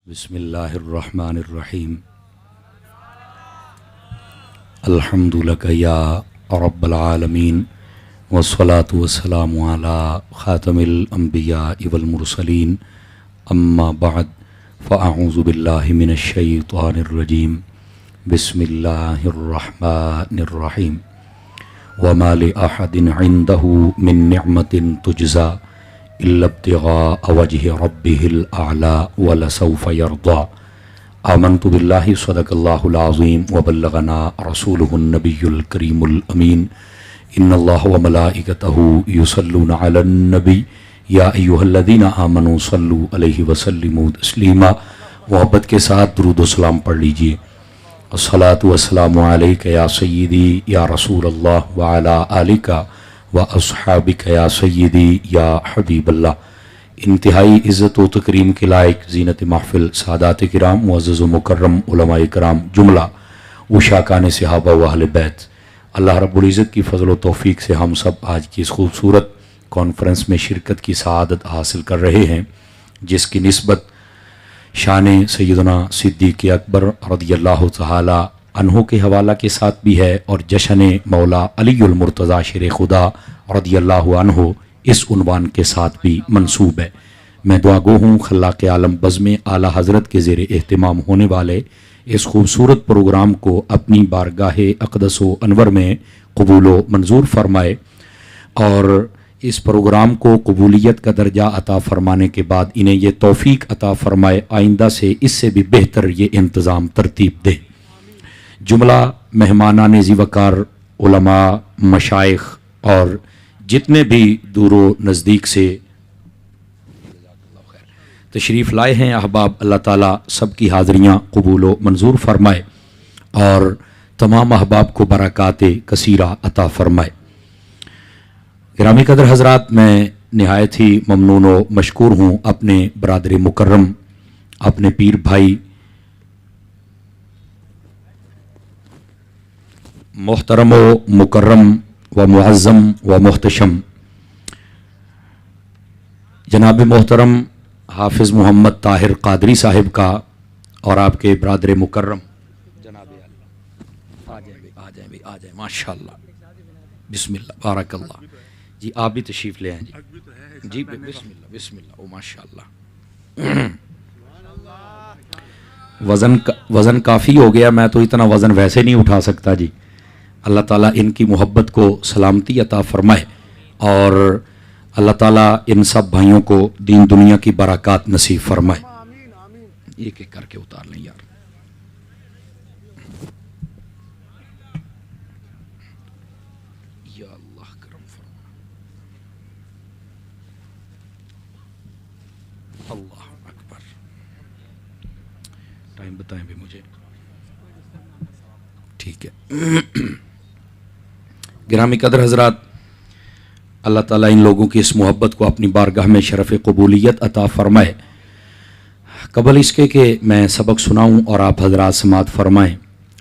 बिस्मिल्लाहिर्रहमानिर्रहीम। अल्हम्दुलिल्लाह या रब्बल आलमीन वस्सलातु वस्सलामु अला खातमिल अंबिया वल मुरसलीन अम्मा बाद फ़अऊज़ु बिल्लाहि मिनश शैतानिर रजीम। बिस्मिल्लाहिर्रहमानिर्रहीम। वमा लि अहदिन इंदहु मिन निअमतिन तुजज़ा इल्ला इब्तिग़ाअ वजहि रब्बिहिल आला वलसौफ़ यर्दा। आमन्तु बिल्लाहि सदक़ल्लाहुल अज़ीम व बल्लगना रसूलुहुन नबियुल करीमुल अमीन। इन्नल्लाह व मलाइकतहु युसल्लूना अलन नबी या अय्युहल्लज़ीना आमनू सल्लु अलैहि वसल्लिमू तस्लीमा। मोहब्बत के साथ दुरूद व सलाम पढ़ लीजिए। अस्सलातु वस्सलामु अलैका या सय्यदी या रसूलल्लाह व अला आलिका व अस्हाबिका या सय्यदी या हबीबल्लाह। इंतहाई इज़्ज़त व तकरीम के लायक ज़ीनत महफ़िल सादात किराम मुअज़्ज़ज़ व मुकर्रम उलमाए किराम जुमला उशाकान सहाबा व अहले बैत, अल्लाह रब्बुल इज़्ज़त की फ़ज़ल व तौफ़ीक़ से हम सब आज की इस खूबसूरत कॉन्फ्रेंस में शिरकत की सआदत हासिल कर रहे हैं, जिसकी निस्बत शान सैयदना सिद्दीक़ अकबर रज़ियल्लाहु तआला अन्हु के हवाला के साथ भी है और जश्न मौला अलीउल मुर्तज़ा शेर खुदा रज़ियल्लाहु अन्हु इस उन्वान के साथ भी मंसूब है। मैं दुआगो हूँ खल्लाक़ आलम बज़्म आला हज़रत के ज़ेर एहतिमाम होने वाले इस खूबसूरत प्रोग्राम को अपनी बारगाह अक़दस व अनवर में कबूल व मंजूर फरमाए और इस प्रोग्राम को कबूलियत का दर्जा अता फ़रमाने के बाद इन्हें यह तौफ़ीक़ अता फ़रमाए आइंदा से इससे भी बेहतर ये इंतज़ाम तरतीब दे। जुमला मेहमानान ज़ीवकार उलमा मशाइख़ और जितने भी दूरो नज़दीक से तशरीफ़ लाए हैं अहबाब, अल्लाह ताला सब की हाज़रियाँ कबूल व मंजूर फरमाए और तमाम अहबाब को बरक़ात कसीरा अता फ़रमाए। गिरामी कदर हज़रात, मैं नहायत ही ममनून व मशकूर हूँ अपने बरादर मुकर्रम, अपने पीर भाई मोहतरम व मुकर्रम व मुअज़्ज़म व मुहतशम जनाब मोहतरम हाफिज़ मोहम्मद ताहिर क़ादरी साहिब का और आपके बरादर मुकर्रम जनाब आ जाए माशाअल्लाह बिस्मिल्लाह बारकल्लाह जी। आप भी तशरीफ़ ले आए जी बिस्मिल्लाह बिस्मिल्लाह ओ माशाअल्लाह। वज़न काफ़ी हो गया, मैं तो इतना वज़न वैसे नहीं उठा सकता जी। अल्लाह ताला इनकी मोहब्बत को सलामती अता फ़रमाए और अल्लाह ताला इन सब भाइयों को दीन दुनिया की बरक़ात नसीब फरमाए। एक एक करके उतार लें यार। या अल्लाह करम फरमा। अल्लाह अकबर। टाइम बताएं भी मुझे, ठीक है। गिरामी कदर हज़रात, अल्लाह ताला इन लोगों की इस मोहब्बत को अपनी बारगाह में शरफ़ कबूलियत अता फ़रमाए। कबल इसके कि मैं सबक सुनाऊँ और आप हज़रात समात फ़रमाएँ,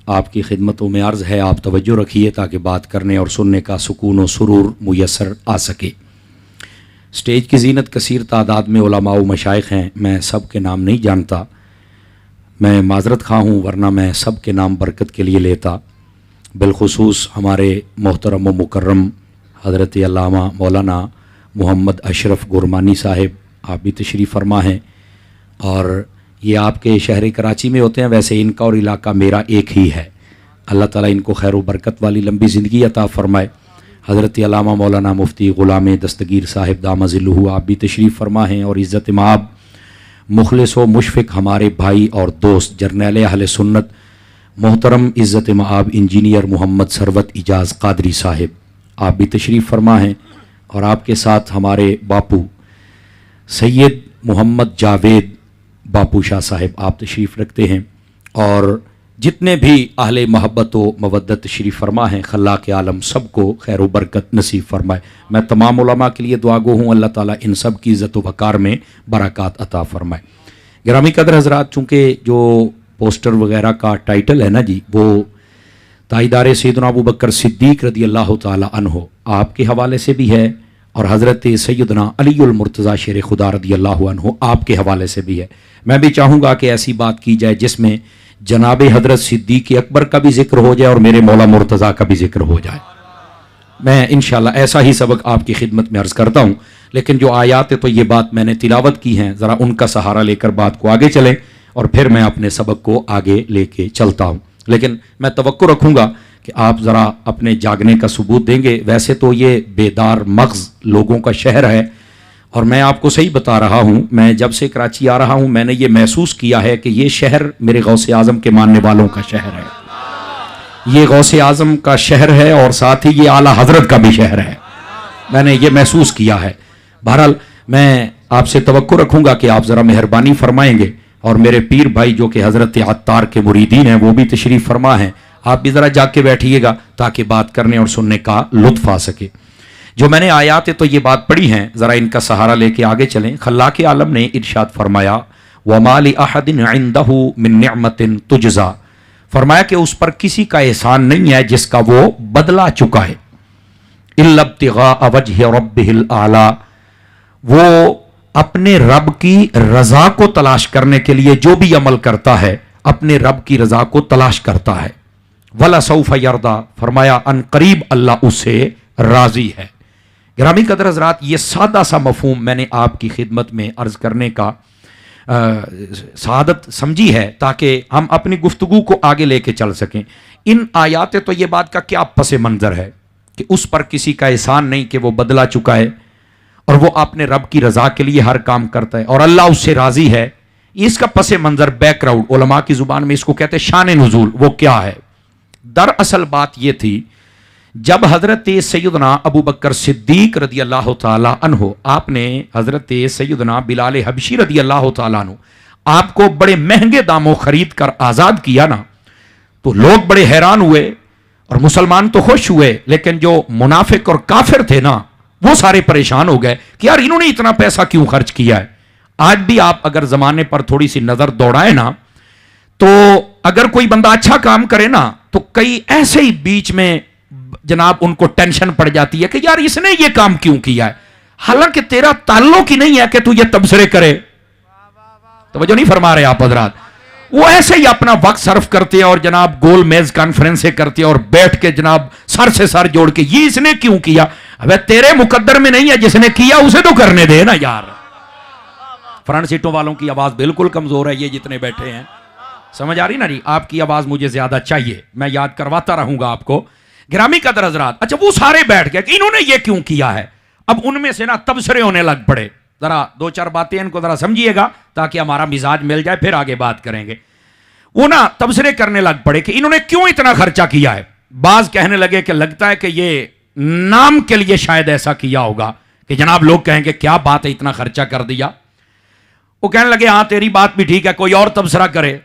आपकी खिदमतों में अर्ज़ है आप तवज्जो रखिए ताकि बात करने और सुनने का सुकून व सुरूर मुयस्सर आ सके। स्टेज की ज़ीनत कसीर तादाद में उलमा व मशाइख़ हैं, मैं सब के नाम नहीं जानता, मैं माज़रत खा हूँ, वरना मैं सब के नाम बरकत के लिए लेता। बिलखुसूस हमारे मोहतरम व मुकर्रम हज़रत अल्लामा मौलाना मोहम्मद अशरफ गुरमानी साहिब, आप भी तशरीफ़ फरमा हैं और ये आपके शहर कराची में होते हैं, वैसे इनका और इलाका मेरा एक ही है। अल्लाह ताला इनको खैर व बरकत वाली लंबी ज़िंदगी अता फ़रमाए। हज़रत अल्लामा मौलाना मुफ्ती ग़ुलाम दस्तगीर साहिब दामज़िल्लुहु, आप भी तशरीफ़ फरमा हैं और इज़्ज़त माब मुखलिस व मुशफ़िक़ हमारे भाई और दोस्त जर्नैल अहले सुन्नत मोहतरम इज़्ज़त माब इंजीनियर मोहम्मद सरवत इजाज़ क़ादरी साहिब, आप भी तशरीफ़ फरमा हैं और आपके साथ हमारे बापू सैयद मोहम्मद जावेद बापू शाह साहिब, आप तशरीफ़ रखते हैं और जितने भी अहले मोहब्बत व मवद्दत तशरीफ़ फरमा हैं, खल्लाक़ आलम सब को खैर व बरकत नसीब फरमाए। मैं तमाम उलमा के लिए दुआगो हूँ, अल्लाह ताला इन सब की इज़्ज़त व वक़ार में बरक़ात अता फ़रमाए। गिरामी कदर हज़रात, चूँकि जो पोस्टर वगैरह का टाइटल है ना जी, वो ताईदार सैयदना अबू बकर सिद्दीक़ रज़ियल्लाहु ताला अन्हु आपके हवाले से भी है और हज़रत सैयदना अलीउल मुर्तज़ा शेर खुदा रदी अल्लाह अन्हु आपके हवाले से भी है। मैं भी चाहूँगा कि ऐसी बात की जाए जिसमें जनाब हज़रत सिद्दीक़ अकबर का भी जिक्र हो जाए और मेरे मौला मुर्तज़ा का भी जिक्र हो जाए। मैं इंशाअल्लाह ऐसा ही सबक आपकी खिदमत में अर्ज़ करता हूँ, लेकिन जो आयात है तो ये बात मैंने तिलावत की हैं, ज़रा उनका सहारा लेकर बात को आगे चलें और फिर मैं अपने सबक को आगे लेके चलता हूँ। लेकिन मैं तवक्को रखूँगा कि आप ज़रा अपने जागने का सबूत देंगे। वैसे तो ये बेदार मग़ज़ लोगों का शहर है और मैं आपको सही बता रहा हूँ, मैं जब से कराची आ रहा हूँ मैंने ये महसूस किया है कि ये शहर मेरे गौसे आज़म के मानने वालों का शहर है, ये गौसे आज़म का शहर है और साथ ही ये आला हज़रत का भी शहर है, मैंने ये महसूस किया है। बहरहाल मैं आपसे तवक्को रखूँगा कि आप ज़रा मेहरबानी फरमाएंगे और मेरे पीर भाई जो कि हज़रत अत्तार के मुरीदीन हैं वो भी तशरीफ़ फरमा हैं, आप भी ज़रा जाग के बैठिएगा ताकि बात करने और सुनने का लुत्फ़ आ सके। जो मैंने आयात तो ये बात पढ़ी हैं, ज़रा इनका सहारा लेके आगे चलें। खल्लाक आलम ने इरशाद फरमाया वमा लि अहदिन इंदहु मिन निअमतिन तुजज़ा, फरमाया कि उस पर किसी का एहसान नहीं है जिसका वो बदला चुका है। इल्ला इब्तिगा वजहि रब्बिहिल आला, वो अपने रब की रजा को तलाश करने के लिए जो भी अमल करता है अपने रब की रजा को तलाश करता है। वला सौफ यरदा, फरमाया अन करीब अल्लाह उससे राजी है। गिरामी कदर हज़रात, ये सादा सा मफहूम मैंने आपकी खिदमत में अर्ज करने का सआदत समझी है ताकि हम अपनी गुफ्तगू को आगे लेके चल सकें। इन आयात तो ये बात का क्या पस मंज़र है कि उस पर किसी का एहसान नहीं कि वो बदला चुका है और वो अपने रब की रजा के लिए हर काम करता है और अल्लाह उससे राजी है। इसका पस मंज़र बैकग्राउंड उलमा की जुबान में इसको कहते हैं शान नुज़ूल। वो क्या है? दरअसल बात ये थी, जब हजरत सैयदना अबू बकर सिद्दीक रदी अल्लाह ताला अन्हो, आपने हजरत सैयदना बिलाल हबशी रदी अल्लाह ताला अन्हो आपको बड़े महंगे दामों खरीद कर आज़ाद किया ना, तो लोग बड़े हैरान हुए और मुसलमान तो खुश हुए, लेकिन जो मुनाफिक और काफिर थे ना वो सारे परेशान हो गए कि यार इन्होंने इतना पैसा क्यों खर्च किया है। आज भी आप अगर जमाने पर थोड़ी सी नजर दौड़ाए ना, तो अगर कोई बंदा अच्छा काम करे ना तो कई ऐसे ही बीच में जनाब उनको टेंशन पड़ जाती है कि यार इसने ये काम क्यों किया है, हालांकि तेरा ताल्लुक ही नहीं है कि तू ये तबसरे करे। तवज्जो नहीं फरमा रहे आप हजरात। वो ऐसे ही अपना वक्त सर्फ करते हैं और जनाब गोल मेज कॉन्फ्रेंस करते हैं और बैठ के जनाब सर से सर जोड़ के ये इसने क्यों किया। अबे तेरे मुकद्दर में नहीं है, जिसने किया उसे तो करने दे ना यार। फ्रंट सीटों वालों की आवाज बिल्कुल कमजोर है, ये जितने बैठे हैं समझ आ रही ना जी। आपकी आवाज मुझे ज्यादा चाहिए, मैं याद करवाता रहूंगा आपको। गिरामी कदर हजरात, अच्छा वो सारे बैठ गए कि इन्होंने ये क्यों किया है। अब उनमें से ना तबसरे होने लग पड़े। जरा दो चार बातें इनको जरा समझिएगा ताकि हमारा मिजाज मिल जाए, फिर आगे बात करेंगे। वो ना तबसरे करने लग पड़े कि इन्होंने क्यों इतना खर्चा किया है। बाज कहने लगे कि लगता है कि ये नाम के लिए शायद ऐसा किया होगा कि जनाब लोग कहेंगे क्या बात है इतना खर्चा कर दिया। वो कहने लगे हाँ तेरी बात भी ठीक है, कोई और तबसरा करे।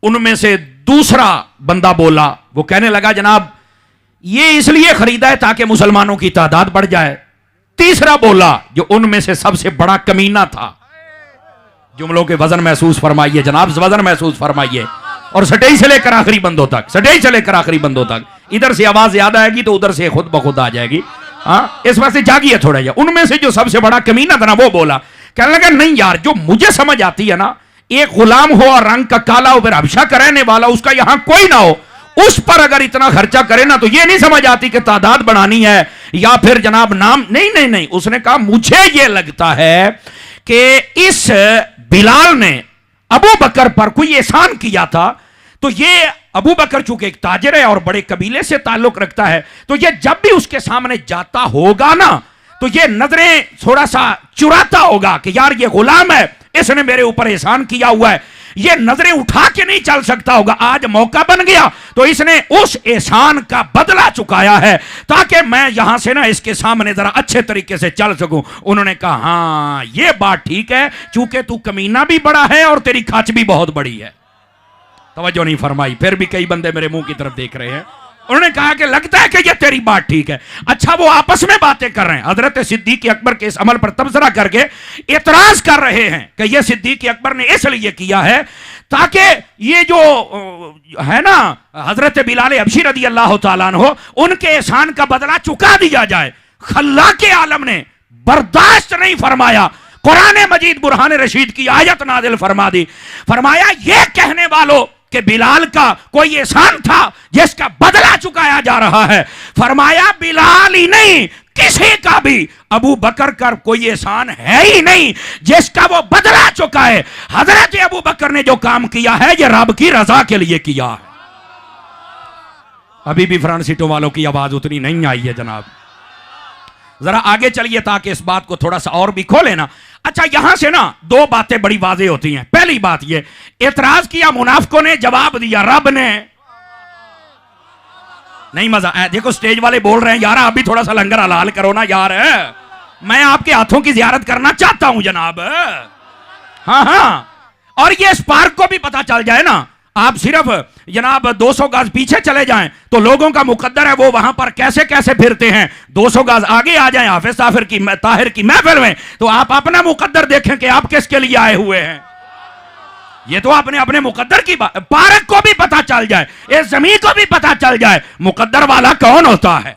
उनमें से दूसरा बंदा बोला, वो कहने लगा जनाब ये इसलिए खरीदा है ताकि मुसलमानों की तादाद बढ़ जाए। तीसरा बोला जो उनमें से सबसे बड़ा कमीना था, जुमलों के वजन महसूस फरमाइए जनाब, वजन महसूस फरमाइए, और सटई से लेकर आखिरी बंदों तक, सटई से लेकर आखिरी बंदों तक। इधर से आवाज याद आएगी तो उधर से खुद ब खुद आ जाएगी। हाँ इस वजह से जागिए थोड़ा जा। उनमें से जो सबसे बड़ा कमीना था ना वो बोला, कहने लगा नहीं यार जो मुझे समझ आती है ना, एक गुलाम हो और रंग का काला हो फिर हबशा का रहने वाला उसका यहां कोई ना हो, उस पर अगर इतना खर्चा करे ना तो ये नहीं समझ आती कि तादाद बढ़ानी है या फिर जनाब नाम। नहीं नहीं नहीं, उसने कहा मुझे ये लगता है कि इस बिलाल ने अबू बकर पर कोई एहसान किया था, तो ये अबू बकर चूंकि एक ताजिर है और बड़े कबीले से ताल्लुक रखता है, तो ये जब भी उसके सामने जाता होगा ना तो ये नजरें थोड़ा सा चुराता होगा कि यार ये गुलाम है, इसने मेरे ऊपर एहसान किया हुआ है, ये नजरें उठा के नहीं चल सकता होगा। आज मौका बन गया तो इसने उस एहसान का बदला चुकाया है ताकि मैं यहां से ना इसके सामने जरा अच्छे तरीके से चल सकूं। उन्होंने कहा हाँ ये बात ठीक है, चूंकि तू कमीना भी बड़ा है और तेरी खाच भी बहुत बड़ी है। तवज्जो नहीं फरमाई, फिर भी कई बंदे मेरे मुंह की तरफ देख रहे हैं। उन्होंने कहा कि लगता है कि ये तेरी बात ठीक है। अच्छा वो आपस में बातें कर रहे हैं, हजरत सिद्दीक अकबर के इस अमल पर तबसरा करके एतराज कर रहे हैं कि यह सिद्दीक अकबर ने इसलिए किया है ताकि ये जो है ना हजरत बिलाल हबशी रदी अल्लाह ताला अन्हु उनके एहसान का बदला चुका दिया जाए। खल्ला के आलम ने बर्दाश्त नहीं फरमाया। कुरान मजीद बुरहान रशीद की आयत नाजिल फरमा दी। फरमाया ये कहने वालों कि बिलाल का कोई एहसान था जिसका बदला चुकाया जा रहा है। फरमाया बिलाल ही नहीं, किसी का भी अबू बकर का कोई एहसान है ही नहीं जिसका वो बदला चुकाए। हजरत अबू बकर ने जो काम किया है ये रब की रजा के लिए किया है। अभी भी फ्रंट सीटों वालों की आवाज उतनी नहीं आई है जनाब। जरा आगे चलिए ताकि इस बात को थोड़ा सा और भी खोले ना। अच्छा, यहां से ना दो बातें बड़ी वाजे होती हैं। पहली बात ये, एतराज किया मुनाफिकों ने, जवाब दिया रब ने। नहीं मजा आया? देखो स्टेज वाले बोल रहे हैं यार आप भी थोड़ा सा लंगर हलाल करो ना यार, मैं आपके हाथों की जियारत करना चाहता हूं जनाब। हाँ हाँ, और ये इस पार्क को भी पता चल जाए ना। आप सिर्फ जनाब 200 गज पीछे चले जाएं तो लोगों का मुकद्दर है वो वहां पर कैसे कैसे फिरते हैं। 200 गज आगे आ जाएं हाफिज ताहिर की महफिल में तो आप अपना मुकद्दर देखें कि आप किसके लिए आए हुए हैं। ये तो आपने अपने मुकद्दर की बात, पार्क को भी पता चल जाए, इस जमीन को भी पता चल जाए मुकद्दर वाला कौन होता है।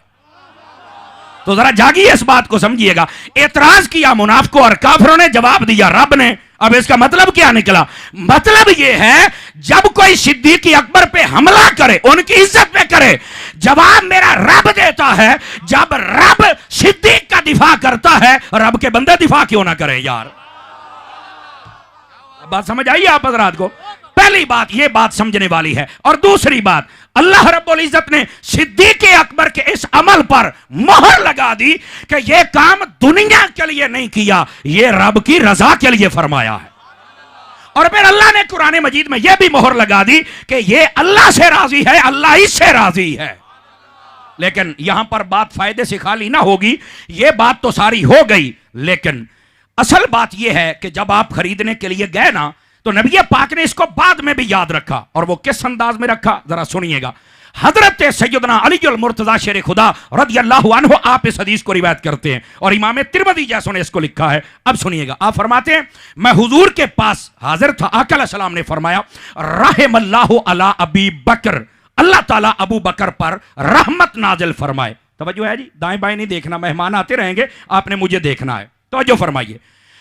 तो जरा जागिए, इस बात को समझिएगा। एतराज किया मुनाफिकों और काफिरों ने, जवाब दिया रब ने। अब इसका मतलब क्या निकला? मतलब यह है जब कोई सिद्दीक अकबर पे हमला करे, उनकी इज्जत पे करे, जवाब मेरा रब देता है। जब रब सिद्दीक का दिफा करता है, रब के बंदे दिफा क्यों ना करें यार। बात समझ आई आप हजरात को? पहली बात ये बात समझने वाली है। और दूसरी बात, अल्लाह रब्बुल इज्जत ने सिद्दीक अकबर के इस अमल पर मोहर लगा दी कि यह काम दुनिया के लिए नहीं किया, यह रब की रजा के लिए फरमाया है। और फिर अल्लाह ने कुरान मजीद में यह भी मोहर लगा दी कि यह अल्लाह से राजी है, अल्लाह इससे राजी है। लेकिन यहां पर बात फायदे से खाली ना होगी, यह बात तो सारी हो गई, लेकिन असल बात यह है कि जब आप खरीदने के लिए गए ना तो नबी पाक ने इसको बाद में भी याद रखा। और वो किस अंदाज में रखा जरा सुनिएगा। हजरत सैयदना अली अल मुर्तजा शेर खुदा रदियल्लाहु अन्हु आप इस हदीस को रिवायत करते हैं और इमाम तिरमिज़ी जैसों ने इसको लिखा है। अब सुनिएगा, आप फरमाते हैं मैं हुजूर के पास हाजिर था, आका अलैहिस्सलाम ने फरमाया रहमल्लाहु अला अबी बकर, अल्लाह ताला अबू बकर पर रहमत नाजिल फरमाए। तवज्जो है जी, दाएं बाएं नहीं देखना, मेहमान आते रहेंगे, आपने मुझे देखना है। तवज्जो फरमाइए।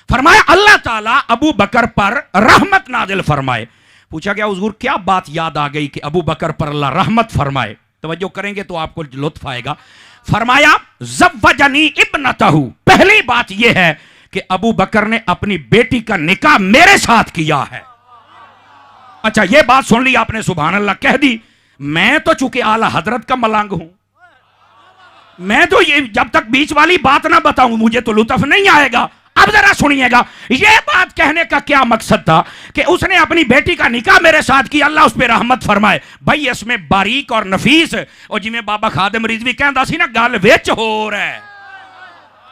फरमाया अल्लाह ताला अबू बकर पर रहमत नाजिल फरमाए। पूछा गया हुजूर क्या बात याद आ गई कि अबू बकर पर अल्लाह रहमत फरमाए? तवज्जो करेंगे तो आपको लुत्फ आएगा। फरमाया ज़व्वजनी इब्नतहु, पहली बात यह है कि अबू बकर ने अपनी बेटी का निकाह मेरे साथ किया है। अच्छा ये बात सुन ली आपने, सुभान अल्लाह कह दी। मैं तो चूंकि आला हजरत का मलंग हूं, मैं तो ये जब तक बीच वाली बात ना बताऊं मुझे तो लुत्फ नहीं आएगा। अब जरा सुनिएगा, यह बात कहने का क्या मकसद था कि उसने अपनी बेटी का निकाह मेरे साथ किया, अल्लाह उस पर रहमत फरमाए। भाई इसमें बारीक और नफीस और जिमें बाबा खादिम रिजवी कहता सी ना गल विच हो रहा है,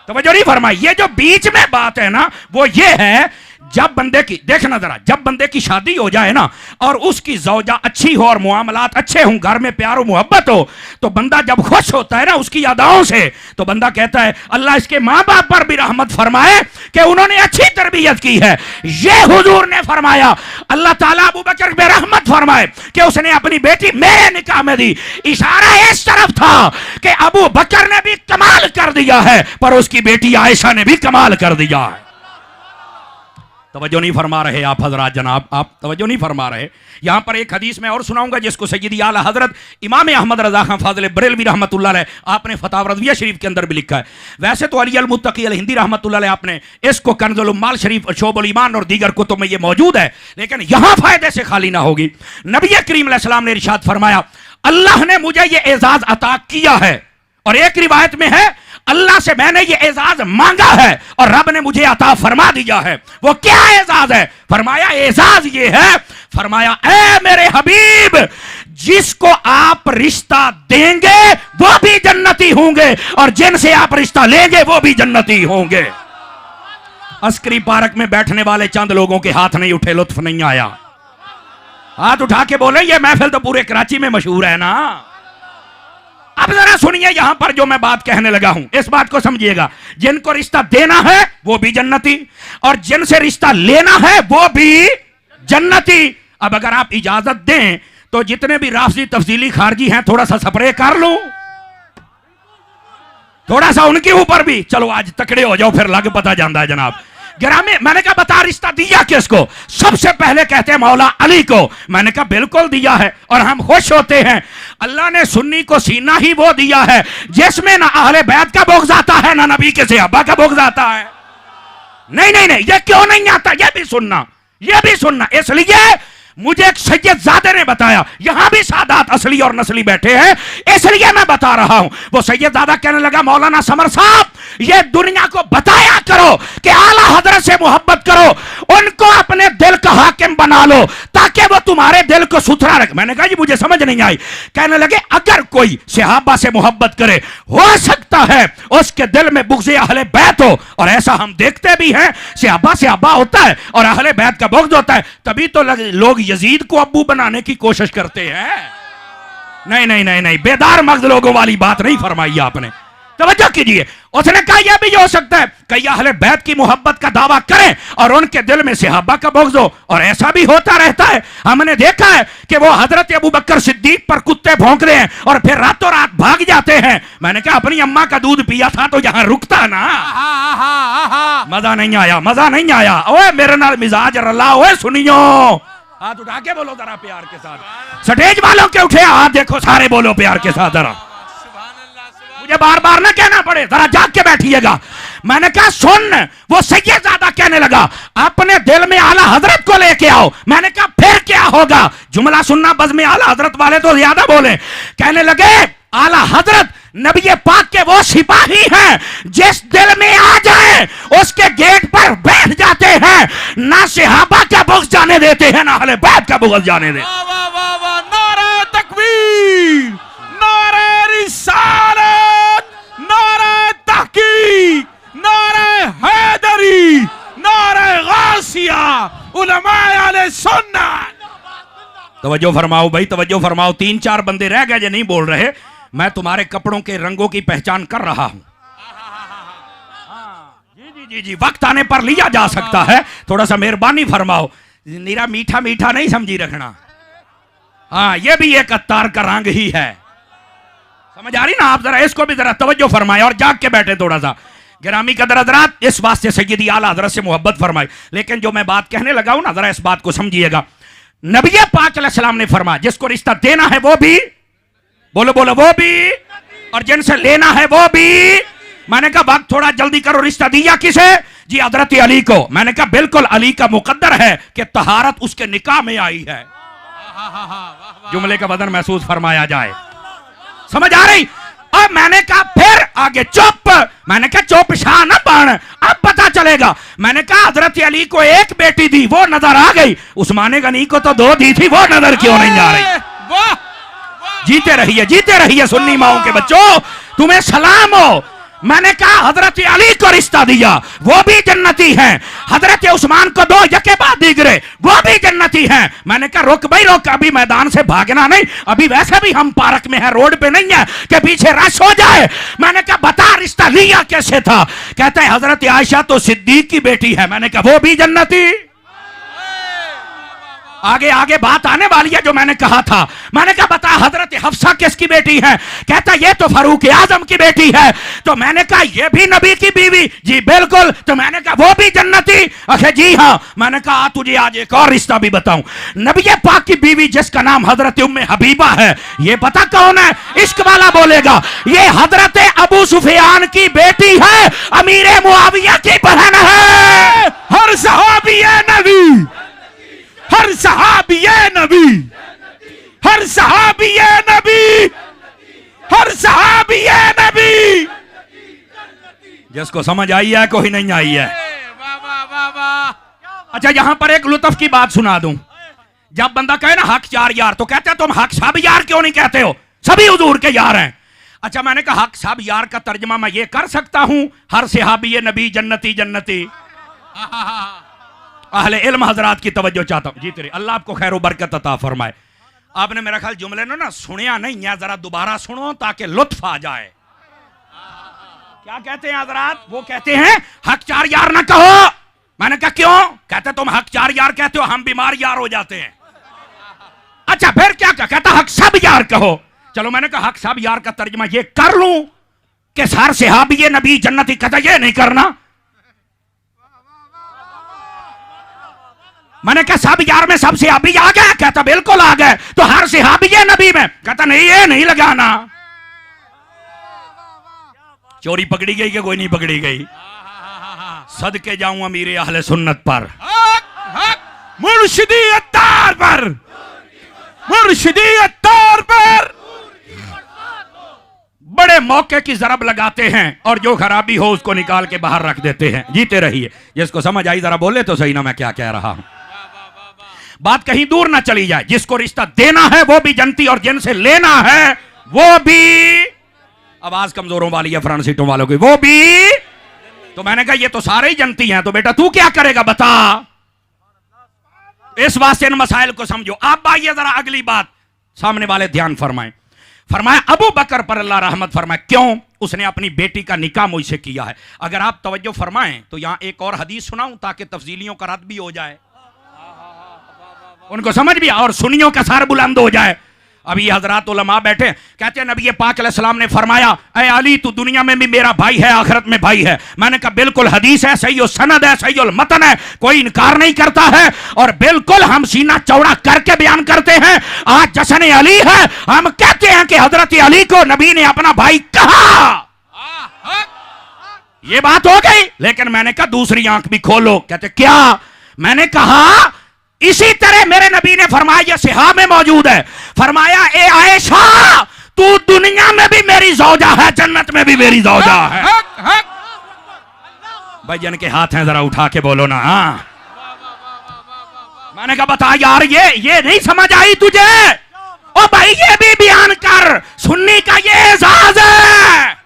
तवज्जो नहीं फरमाई। ये जो बीच में बात है ना वो ये है, जब बंदे की देखना जरा, जब बंदे की शादी हो जाए ना और उसकी ज़ौजा अच्छी हो और मुआमलात अच्छे हों, घर में प्यार और मोहब्बत हो, तो बंदा जब खुश होता है ना उसकी अदाओं से, तो बंदा कहता है अल्लाह इसके माँ बाप पर भी रहमत फरमाए कि उन्होंने अच्छी तरबियत की है। ये हुजूर ने फरमाया अल्लाह ताला अबू बकर पे रहमत फरमाए कि उसने अपनी बेटी मेरे निकाह में दी। इशारा इस तरफ था कि अबू बकर ने भी कमाल कर दिया है पर उसकी बेटी आयशा ने भी कमाल कर दिया है। तवज्जो नहीं फरमा रहे आप हजरात, जनाब आप तवज्जो नहीं फरमा रहे। यहां पर एक हदीस मैं और सुनाऊंगा जिसको सय्यदी आला हजरत इमाम अहमद रजा खान फाजिल बरेलवी रहमतुल्लाह अलैह आपने फतावा रज़विया शरीफ के अंदर भी लिखा है। वैसे तो अली अल मुत्तकी अल हिंदी रहमतुल्लाह अलैह आपने इसको कंज़ुल उम्माल शरीफ, शोबुल ईमान और दीगर कुतुब में ये मौजूद है, लेकिन यहां फायदे से खाली ना होगी। नबी करीम अलैहि सलाम ने इरशाद फरमाया अल्लाह ने मुझे ये एजाज अता किया है, और एक रिवायत में है अल्लाह से मैंने ये एजाज मांगा है और रब ने मुझे अता फरमा दिया है। वो क्या एजाज है? फरमाया एजाज ये है, फरमाया ए मेरे हबीब जिसको आप रिश्ता देंगे वो भी जन्नती होंगे और जिनसे आप रिश्ता लेंगे वो भी जन्नती होंगे। अस्करी पार्क में बैठने वाले चंद लोगों के हाथ नहीं उठे, लुत्फ नहीं आया। हाथ उठा के बोले ये महफिल तो पूरे कराची में मशहूर है ना। अब जरा सुनिए यहां पर जो मैं बात कहने लगा हूं, इस बात को समझिएगा। जिनको रिश्ता देना है वो भी जन्नती और जिनसे रिश्ता लेना है वो भी जन्नती। अब अगर आप इजाजत दें तो जितने भी राफजी तफसीली खारजी हैं थोड़ा सा स्प्रे कर लूं। थोड़ा सा उनके ऊपर भी। चलो आज तकड़े हो जाओ, फिर लग पता जाता है जनाब। गिरामी, मैंने कहा बता रिश्ता दिया किसको? सबसे पहले कहते हैं मौला अली को। मैंने कहा बिल्कुल दिया है और हम खुश होते हैं। अल्लाह ने सुन्नी को सीना ही वो दिया है जिसमें ना अहले बैत का बुग़्ज़ आता है ना नबी के सहाबा का बुग़्ज़ आता है। नहीं नहीं नहीं, ये क्यों नहीं आता? ये भी सुनना, ये भी सुनना। इसलिए मुझे एक सैयदजादे ने बताया, यहां भी सादात असली और नस्ली बैठे हैं, इसलिए मैं बता रहा हूं। वो सैयदजादा कहने लगा मौलाना समर साहब, ये दुनिया को बताया करो कि आला हजरत से मोहब्बत करो, उनको अपने दिल का हाकिम बना लो ताकि वो तुम्हारे दिल को सुथरा रखे। मैंने कहा जी मुझे समझ नहीं आई। कहने लगे अगर कोई सहाबा से मोहब्बत करे, हो सकता है उसके दिल में बुग़्ज़ अहले बैत हो, और ऐसा हम देखते भी हैं। सहाबा होता है और अहले बैत का बुग़्ज़ होता है, तभी तो लोग यजीद को अब्बू बनाने की कोशिश करते हैं। नहीं नहीं नहीं नहीं, बेदार मगज लोगों वाली बात नहीं फरमाई आपने, तवज्जो कीजिए। उसने कहा यह भी हो सकता है कई अहले बैत की मोहब्बत का दावा करें और उनके दिल में सहाबा का बुग़्ज़ हो, और ऐसा भी होता रहता है। हमने देखा है कि वो हजरत अबू बकर सिद्दीक पर कुत्ते भौंकते हैं और फिर रातों रात भाग जाते हैं। मैंने कहा अपनी अम्मा का दूध पिया था तो यहां रुकता ना। मजा नहीं आया, मजा नहीं आया। ओए मेरे नाल मिजाज रला, ओए सुनियो, हाथ उठा के बोलो जरा प्यार के साथ। स्टेज वालों के उठे हाथ देखो, सारे बोलो प्यार के साथ जरा, मुझे बार बार ना कहना पड़े, जरा जाग के बैठिएगा। मैंने कहा सुन, वो सैयदजादा कहने लगा अपने दिल में आला हजरत को लेके आओ। मैंने कहा फिर क्या होगा? जुमला सुनना, बज़ में आला हजरत वाले तो ज्यादा बोले। कहने लगे आला हजरत नबी पाक के वो सिपाही हैं जिस दिल में आ जाए उसके गेट पर बैठ जाते हैं, ना सहाबा का बुग़्ज़ जाने देते हैं ना अहले बैत का बुग़्ज़ जाने देते। नारे तकबीर, नारे रिसालत, नारे तहकीक, नारे हैदरी, नारे गासिया, उलमाए अहले सुन्नत। तवज्जो फरमाओ भाई, तवज्जो फरमाओ। 3-4 बंदे रह गए जो नहीं बोल रहे। मैं तुम्हारे कपड़ों के रंगों की पहचान कर रहा हूं। जी जी जी जी, वक्त आने पर लिया जा सकता है। थोड़ा सा मेहरबानी फरमाओ, नीरा मीठा मीठा नहीं समझी रखना। हाँ, ये भी एक अत्तार का रंग ही है, समझ आ रही ना आप? जरा इसको भी जरा तवज्जो फरमाए और जाग के बैठे थोड़ा सा। गिरामी कदर हज़रात, इस वास्ते सैयदी आला हज़रत से मोहब्बत फरमाई। लेकिन जो मैं बात कहने लगा हूं ना, जरा इस बात को समझिएगा। नबी पाक अलैहिस्सलाम ने फरमाया जिसको रिश्ता देना है वो भी, बोलो बोलो, वो भी, और जिनसे लेना है वो भी। मैंने कहा वक्त थोड़ा जल्दी करो, रिश्ता दिया किसे? जी हजरत अली को। मैंने कहा बिल्कुल अली का मुकद्दर है कि तहारत उसके निकाह में आई है। जुमले का वजन महसूस फरमाया जाए, समझ आ रही? अब मैंने कहा फिर आगे चुप। मैंने कहा चुप शाह न बन, अब पता चलेगा। मैंने कहा हजरत अली को एक बेटी दी, वो नजर आ गई। उस्मान गनी को तो 2 दी थी, वो नजर क्यों नहीं आ रही? जीते रहिए सुन्नी माओं के बच्चों, तुम्हें सलाम हो। मैंने कहा हजरत अली को रिश्ता दिया, वो भी जन्नती हैं। हजरत उस्मान को 2 यके बाद दीगरे, वो भी जन्नती हैं। मैंने कहा रुक भाई रुक, अभी मैदान से भागना नहीं, अभी वैसे भी हम पार्क में है, रोड पे नहीं है कि पीछे रश हो जाए। मैंने कहा बता रिश्ता लिया कैसे था? कहता है हजरत आयशा तो सिद्दीक की बेटी है। मैंने कहा वो भी जन्नती। आगे आगे बात आने वाली है जो मैंने कहा था। मैंने कहा बता हजरत हफ्सा किसकी बेटी है? कहता ये तो फारूक आजम की बेटी है। तो मैंने कहा ये भी नबी की बीवी? जी बिल्कुल। तो मैंने कहा वो भी जन्नती? अखे जी हाँ। मैंने कहा तुझे आज एक और रिश्ता भी बताऊं। नबी पाक की बीवी जिसका नाम हजरत उम्मे हबीबा है, ये पता कौन है? इश्क वाला बोलेगा, ये हजरत अबू सुफियान की बेटी है, अमीर मुआविया की बहन है। हर सहाबी नबी, हर सहाबी नबी, हर सहाबी नबी, हर सहाबी नबी। जिसको समझ आई है कोई नहीं आई है। बाबा बाबा। अच्छा यहां पर एक लुत्फ की बात सुना दूं। जब बंदा कहे ना हक 4 यार, तो कहते हैं तुम हक सब यार क्यों नहीं कहते हो? सभी हुजूर के यार हैं। अच्छा मैंने कहा हक सब यार का तर्जमा मैं ये कर सकता हूं, हर सहाबी नबी जन्नती जन्नती। अहले इल्म हजरात की तवज्जो चाहता हूं। जी तेरे अल्लाह आपको खैर व बरकत अता फरमाए। आपने मेरा ख्याल जुमले ना सुनिया नहीं है, जरा दोबारा सुनो ताकि लुत्फ आ जाए। क्या कहते हैं हजरात? वो कहते हैं हक 4 यार ना कहो। मैंने कहा क्यों? कहते तुम हक 4 यार कहते हो, हम बीमार यार हो जाते हैं। अच्छा फिर क्या कहता हक सब यार कहो। चलो मैंने कहा हक सब यार का तर्जमा ये कर लूं कि हर सहाबी नबी जन्नती, कहता ये नहीं करना। मैंने कहा सब यार में सब सहाबी आ गए, कहता बिल्कुल आ गए। तो हर सहाबी नबी में, कहता नहीं ये नहीं लगाना। चोरी पकड़ी गई कि कोई नहीं पकड़ी गई? सदके जाऊं अमीर अहले सुन्नत पर, मुर्शिदी अत्तार पर, मुर्शिदी अत्तार पर बड़े मौके की जरब लगाते हैं और जो खराबी हो उसको निकाल के बाहर रख देते हैं। जीते रहिए। जिसको समझ आई जरा बोले तो सही ना मैं क्या कह रहा हूं। बात कहीं दूर ना चली जाए। जिसको रिश्ता देना है वो भी जनती और जिनसे लेना है वो भी, आवाज कमजोरों वाली है फ्रंट सीटों वालों की, वो भी। तो मैंने कहा ये तो सारे ही जनती हैं, तो बेटा तू क्या करेगा बता। इस वास्ते इन मसाइल को समझो। आप आइए जरा अगली बात सामने वाले ध्यान फरमाएं। फरमाया अबू बकर पर अल्लाह रहमत फरमाए, क्यों? उसने अपनी बेटी का निकाह मुझसे किया है। अगर आप तवज्जो फरमाएं तो यहां एक और हदीस सुनाऊं ताकि तफसीलियों का रद्द भी हो जाए, उनको समझ भी और सुनियों का सर बुलंद हो जाए। अभी हजरात उलमा बैठे, कहते हैं नबी पाक अलैहिस्सलाम ने फरमाया, ऐ अली तू दुनिया में भी मेरा भाई है, आखिरत में भाई है। मैंने कहा बिल्कुल हदीस है, सही सनद है, सही मतन है, कोई इनकार नहीं करता है और बिल्कुल हम सीना चौड़ा करके बयान करते हैं। आज जश्न अली है, हम कहते हैं कि हजरत अली को नबी ने अपना भाई कहा। ये बात हो गई। लेकिन मैंने कहा दूसरी आंख भी खोलो। कहते क्या? मैंने कहा इसी तरह मेरे नबी ने फरमाया, यह सिहा में मौजूद है, फरमाया ए आयशा तू दुनिया में भी मेरी जौजा है, जन्नत में भी मेरी जौजा है। भाई जन के हाथ हैं जरा उठा के बोलो ना। हाँ मैंने कहा बता यार ये नहीं समझ आई तुझे? ओ भाई ये भी बयान कर, सुन्नी का ये एजाज है।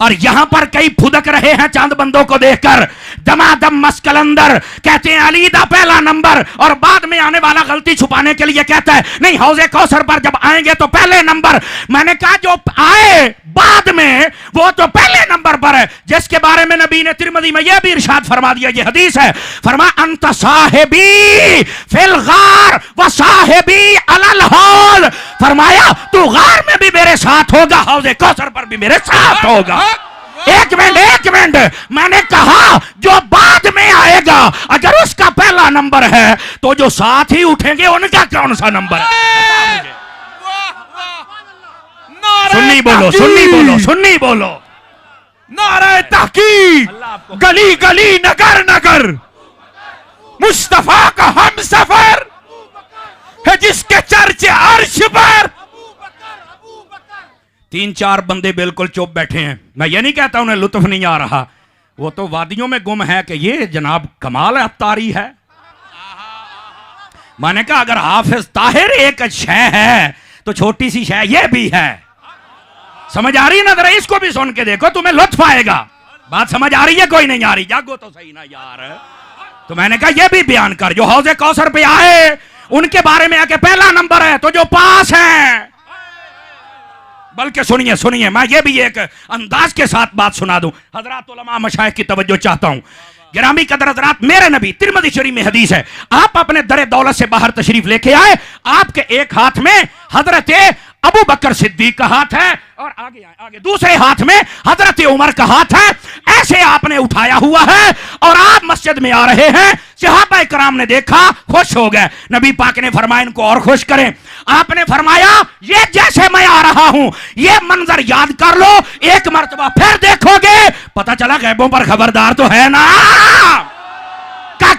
और यहां पर कई फुदक रहे हैं चांद बंदों को देखकर, दमादम मस्कलंदर कहते हैं अली दा पहला नंबर, और बाद में आने वाला गलती छुपाने के लिए कहता है नहीं हौजे कौसर पर जब आएंगे तो पहले नंबर। मैंने कहा जो आए बाद में वो तो पहले नंबर पर है, जिसके बारे में नबी ने तिरमिज़ी में यह भी इरशाद फरमा दिया, ये हदीस है, फरमा अंत साहिबी फिल गार व साहिबी अलल हौज। फरमाया तू गार में भी मेरे साथ होगा, हौजे कौसर पर भी मेरे साथ होगा। एक मिनट, मैंने कहा जो बाद में आएगा अगर उसका पहला नंबर है तो जो साथ ही उठेंगे उनका कौन सा नंबर है? सुन्नी बोलो, सुन्नी बोलो, सुन्नी बोलो। नारे तहकीक, गली गली नगर नगर मुस्तफा का हम सफर है जिसके चर्चे अर्श पर। 3-4 बंदे बिल्कुल चुप बैठे हैं। मैं ये नहीं कहता उन्हें लुत्फ नहीं आ रहा, वो तो वादियों में गुम है कि ये जनाब कमाल अत्तारी है। मैंने कहा अगर हाफिज ताहिर एक शय है तो छोटी सी शय ये भी है। समझ आ रही है ना? जरा इसको भी सुन के देखो, तुम्हें लुत्फ आएगा। बात समझ आ रही है? कोई नहीं आ रही? जागो तो सही ना यार। तो मैंने कहा ये भी बयान कर, जो हौजे कौसर पे आए उनके बारे में आके पहला नंबर है, तो जो पास है। बल्कि सुनिए सुनिए, मैं ये भी एक अंदाज के साथ बात सुना दूं, हजरात उलमा मशाइख की तवज्जो चाहता हूं। गिरामी कदर हजरात, मेरे नबी तिरमिज़ी शरीफ में हदीस है, आप अपने दरे दौलत से बाहर तशरीफ लेके आए, आपके एक हाथ में हजरत अबू बकर सिद्दीक का हाथ है और आगे दूसरे हाथ में हजरत उमर का हाथ है। ऐसे आपने उठाया हुआ है और आप मस्जिद में आ रहे हैं। सहाबा इकराम ने देखा, खुश हो गए। नबी पाक ने फरमाया इनको और खुश करें। आपने फरमाया ये जैसे मैं आ रहा हूं ये मंजर याद कर लो, एक मर्तबा फिर देखोगे, पता चला गैबों पर खबरदार तो है ना।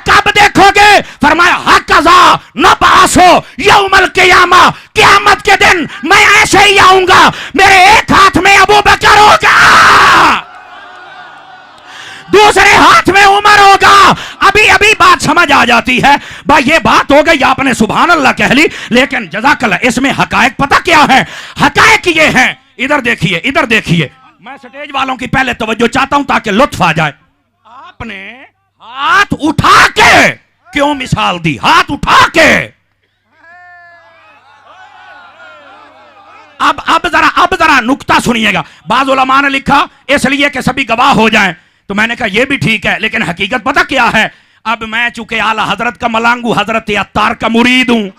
कब देखोगे? फरमाया हक़ज़ा नबासो यौमल क़ियामा, क़यामत के दिन मैं ऐसे ही आऊंगा, मेरे एक हाथ में अबू बकर होगा, दूसरे हाथ में उमर होगा। अभी अभी बात समझ आ जाती है भाई, ये बात हो गई आपने सुभान अल्लाह कह ली, लेकिन जज़ाकल्लाह इसमें हकायक पता क्या है? हकायक ये है, इधर देखिए, इधर देखिए। मैं स्टेज वालों की पहले तवज्जो चाहता हूं ताकि लुत्फ आ जाए। आपने हाथ उठा के क्यों मिसाल दी? हाथ उठा के। अब जरा नुक्ता सुनिएगा। बाज़ उलमा ने लिखा इसलिए कि सभी गवाह हो जाएं, तो मैंने कहा यह भी ठीक है, लेकिन हकीकत पता क्या है? अब मैं चूंकि आला हजरत का मलांगू, हजरत अत्तार का मुरीद हूं,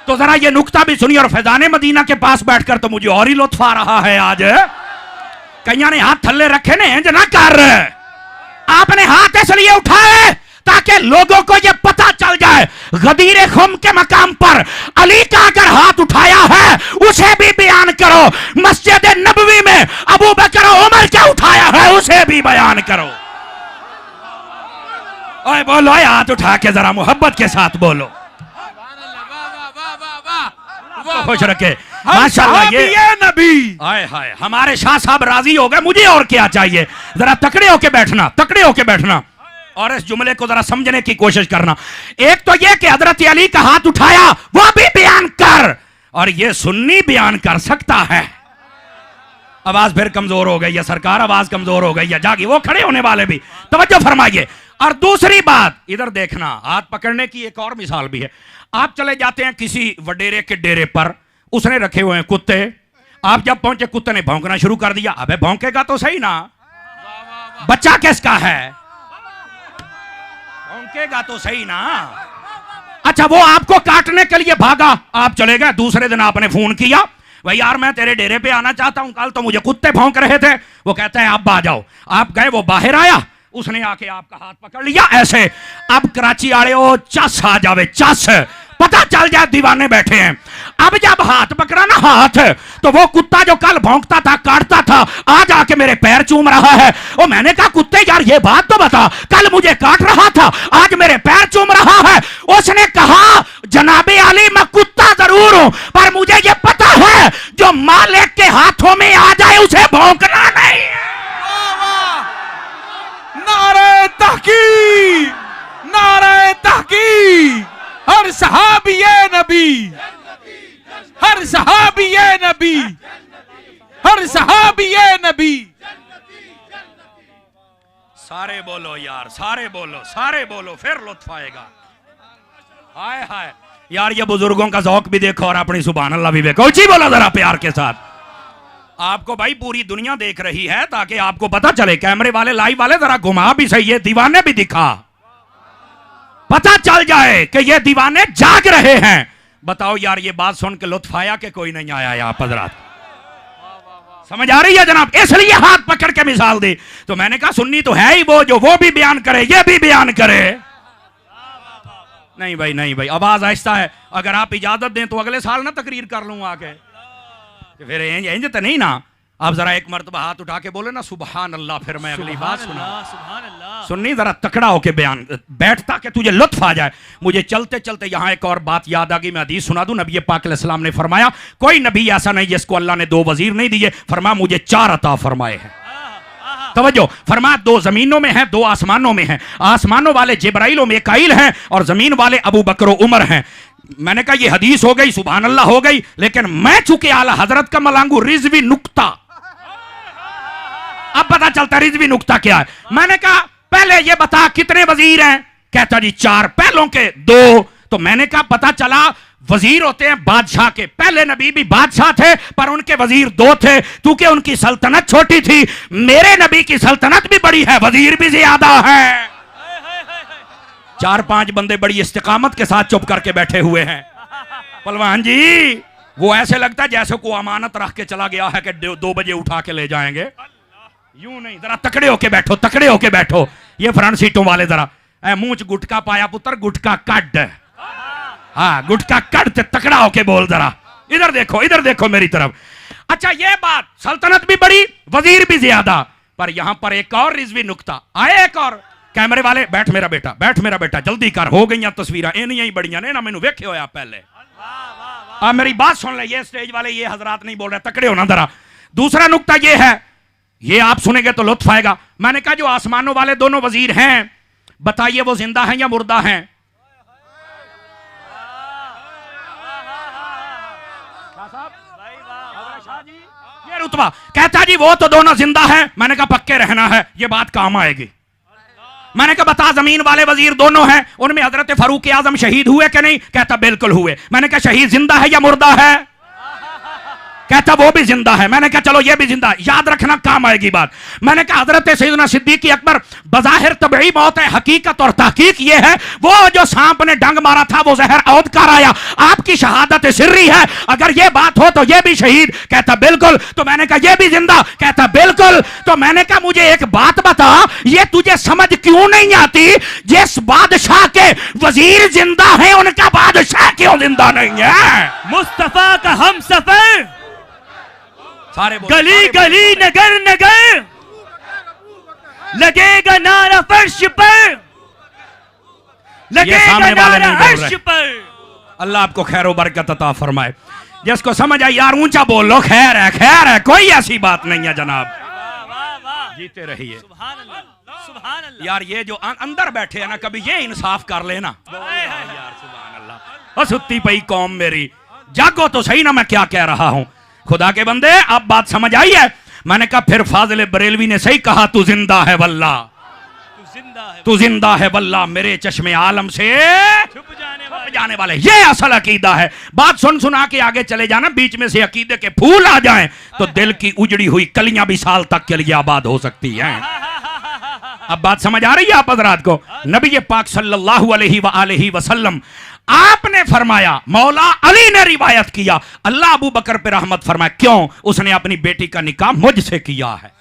तो जरा ये नुक्ता भी सुनिए। और फैजाने मदीना के पास बैठकर तो मुझे और ही लुत्फ आ रहा है आज। कईया ने हाथ थल्ले रखे ने इंज ना कर, आपने हाथ इसलिए उठाए ताकि लोगों को यह पता चल जाए गदीर खुम के मकाम पर अली का अगर हाथ उठाया है उसे भी बयान करो, मस्जिद नबवी में अबू बकर उमर क्या उठाया है उसे भी बयान करो। ओए बोलो, हाथ उठा के जरा मोहब्बत के साथ बोलो, खुश रखे माशाअल्लाह। ये नबी हाय हाय, हमारे शाह साहब राजी हो गए, मुझे और क्या चाहिए। जरा तकड़े होके बैठना, तकड़े होके बैठना और इस जुमले को जरा समझने की कोशिश करना। एक तो यह कि हजरत अली का हाथ उठाया वो भी बयान कर, और ये सुन्नी बयान कर सकता है। आवाज फिर कमजोर हो गई है सरकार, आवाज कमजोर हो गई है, जागी वो खड़े होने वाले भी तवज्जो फरमाइए। और दूसरी बात इधर देखना, हाथ पकड़ने की एक और मिसाल भी है। आप चले जाते हैं किसी वडेरे के डेरे पर, उसने रखे हुए हैं कुत्ते, आप जब पहुंचे कुत्ते ने भौंकना शुरू कर दिया। अबे भौंकेगा तो सही ना, बच्चा किसका है, भौंकेगा तो सही ना। अच्छा वो आपको काटने के लिए भागा, आप चले गए, दूसरे दिन आपने फोन किया, भाई यार मैं तेरे डेरे पे आना चाहता हूं, कल तो मुझे कुत्ते भौंक रहे थे। वो कहता है आप आ जाओ, आप गए, वो बाहर आया, उसने आके आपका हाथ पकड़ लिया ऐसे। अब कराची आड़े ओ चस आ जावे, चस पता चल जाए दीवाने बैठे हैं। अब जब हाथ पकड़ा ना हाथ, तो वो कुत्ता जो कल भौंकता था काटता था आज आके मेरे पैर चूम रहा है। ओ मैंने कहा कुत्ते यार ये बात तो बता, कल मुझे काट रहा था आज मेरे पैर चूम रहा है। उसने कहा जनाबे अली मैं कुत्ता जरूर हूं पर मुझे ये पता है जो मालिक के हाथों में आ जाए उसे भौंकना नहीं है। नारे तहकीक, नारे तहकीक, हर सहाबी ये नबी, हर सहाबी ये नबी, हर सहाबी ये नबी। सारे बोलो यार, सारे बोलो, सारे बोलो, फिर लुत्फ आएगा। हाय हाय यार, ये बुजुर्गों का ज़ौक भी देखो और अपनी सुभान अल्लाह भी देखो। ऊंची बोलो जरा प्यार के साथ। आपको भाई पूरी दुनिया देख रही है ताकि आपको पता चले, कैमरे वाले लाइव वाले जरा घुमा भी सही है, दीवाने भी दिखा, पता चल जाए कि ये दीवाने जाग रहे हैं। बताओ यार ये बात सुन के लुत्फ आया कि कोई नहीं आया यहाँ हजरात, समझ आ रही है जनाब? इसलिए हाथ पकड़ के मिसाल दी। तो मैंने कहा सुन्नी तो है ही वो जो वो भी बयान करे ये भी बयान करे। नहीं भाई, नहीं भाई, आवाज आहिस्ता है, अगर आप इजाजत दें तो अगले साल ना तकरीर कर लूं आके, फिर इंज तो नहीं ना। आप जरा एक मर्तबा हाथ उठा के बोले ना सुभान अल्लाह, फिर मैं अगली बात सुना। सुन्नी जरा तकड़ा होके बयान बैठता कि तुझे लुत्फ आ जाए। मुझे चलते चलते यहाँ एक और बात याद आ गई, मैं हदीस सुना दूं। नबी पाक अलैहिस्सलाम ने फरमाया कोई नबी ऐसा नहीं जिसको अल्लाह ने 2 वजीर नहीं दिए, फरमाया मुझे 4 अता फरमाए हैं। तवज्जो फरमाया 2 जमीनों में हैं 2 आसमानों में हैं। आसमानों वाले जिब्राइल और मीकाईल हैं और जमीन वाले अबू बकर उमर हैं। मैंने कहा ये हदीस हो गई, सुभान अल्लाह हो गई, लेकिन मैं चूंकि आला हजरत का मलांगू रिजवी नुक्ता, अब पता चलता रिजवी नुक्ता क्या है। मैंने कहा पहले ये बता कितने वजीर हैं, कहता जी 4, पहलों के 2। तो मैंने कहा पता चला वजीर होते हैं बादशाह के, पहले नबी भी बादशाह थे पर उनके वजीर 2 थे, क्योंकि उनकी सल्तनत छोटी थी। मेरे नबी की सल्तनत भी बड़ी है, वजीर भी ज्यादा है। 4-5 बंदे बड़ी इस्तिकामत के साथ चुप करके बैठे हुए हैं। पहलवान जी वो ऐसे लगता है जैसे को अमानत रख के चला गया है कि 2 बजे उठा के ले जाएंगे। यूं नहीं, जरा तकड़े होके बैठो, तकड़े होके बैठो। ये फ्रंट सीटों वाले जरा मुंह च गुटका पाया पुत्र, गुटका कट, हाँ गुटका कट ते तकड़ा होके बोल जरा। इधर देखो, इधर देखो मेरी तरफ। अच्छा ये बात, सल्तनत भी बड़ी वजीर भी ज्यादा, पर यहां पर एक और रिजवी नुक्ता आए। एक और कैमरे वाले बैठ मेरा बेटा, बैठ मेरा बेटा, जल्दी कर, हो गई तस्वीर इनियां बड़ियां ने ना, मैनू वेखे होया पहले। अब मेरी बात सुन ले, ये स्टेज वाले ये हजरात नहीं बोल रहे, तकड़े होना जरा। दूसरा नुक्ता ये है, ये आप सुनेंगे तो लुत्फ आएगा। मैंने कहा जो आसमानों वाले दोनों वजीर हैं, बताइए वो जिंदा हैं या मुर्दा हैं? ये रुतबा कहता जी वो तो दोनों जिंदा हैं। मैंने कहा पक्के रहना है, ये बात काम आएगी। मैंने कहा बता जमीन वाले वजीर दोनों हैं, उनमें हजरत फारूक आजम शहीद हुए कि नहीं? कहता बिल्कुल हुए। मैंने कहा शहीद जिंदा है या मुर्दा है? कहता वो भी जिंदा है। मैंने कहा चलो ये भी जिंदा, याद रखना काम आएगी बात। मैंने कहा हजरत सैयदना सिद्दीक अकबर बज़ाहिर तबई मौत है, हकीकत और तहकीक ये है वो जो सांप ने डंग मारा था वो जहर औद कर आया, आपकी शहादत सिर्री है, अगर ये बात हो तो ये भी शहीद। कहता बिल्कुल। तो मैंने कहा ये भी जिंदा? कहता बिल्कुल। तो मैंने कहा मुझे एक बात बता, ये तुझे समझ क्यों नहीं आती, जिस बादशाह के वजीर जिंदा है उनका बादशाह क्यों जिंदा नहीं है? मुस्तफा का हम सफर सारे गली गली नगर नगर लगेगा नारा फर्श पर, लगेगा नारा अर्श पर। अल्लाह आपको खैर व बरकत अता फरमाए। जिसको समझ आई यार ऊंचा बोल लो, खैर है, कोई ऐसी बात नहीं है जनाब। जीते रहिए। सुभान अल्लाह, सुभान अल्लाह। यार ये जो अंदर बैठे हैं ना, कभी ये इंसाफ कर लेना यार। सुभान अल्लाह। सुत्ती पई कौम मेरी, जागो तो सही ना मैं क्या कह रहा हूं। खुदा के बंदे अब बात समझ आई है? मैंने कहा फिर फाजिल बरेलवी ने सही कहा, तू जिंदा है वल्ला, तू जिंदा है वल्ला, मेरे चश्मे आलम से छुप जाने वाले। ये असल अकीदा है। बात सुन सुना के आगे चले जाना, बीच में से अकीदे के फूल आ जाएं तो दिल की उजड़ी हुई कलियां भी साल तक के लिए आबाद हो सकती हैं। अब बात समझ आ रही है आप हजरात को? नबी पाक सल्लल्लाहु अलैहि वसल्लम आपने फरमाया, मौला अली ने रिवायत किया, अल्लाह अबू बकर पे रहमत फरमाए, क्यों? उसने अपनी बेटी का निकाह मुझसे किया है।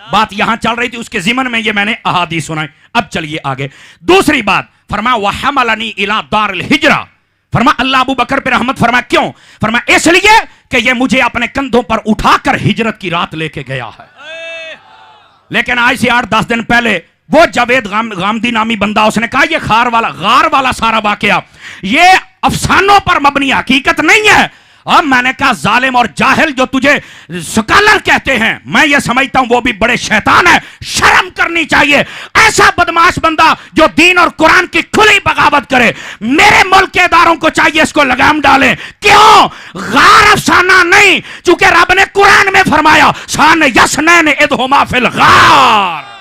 बात यहां चल रही थी, उसके जिमन में ये मैंने अहादीस सुनाई। अब चलिए आगे। दूसरी बात फरमा वहमलनी इला दारिल हिजरा, फरमा अल्लाह अबू बकर पे रहमत फरमा, क्यों? फरमा इसलिए कि ये मुझे अपने कंधों पर उठाकर हिजरत की रात लेके गया है। लेकिन आज से 8-10 दिन पहले वो जावेद गामदी नामी बंदा, उसने कहा ये गार वाला सारा वाकया ये अफसानों पर मबनी हकीकत नहीं है। अब मैंने कहा जालिम और जाहिल जो तुझे स्कॉलर कहते हैं, मैं ये समझता हूं वो भी बड़े शैतान है, शर्म करनी चाहिए। ऐसा बदमाश बंदा जो दीन और कुरान की खुली बगावत करे, मेरे मुल्क के इदारों को चाहिए इसको लगाम डालें। क्यों? गार अफसाना नहीं, चूंकि रब ने कुरान में फरमाया सान यसनैन इदहुमा फिल गार,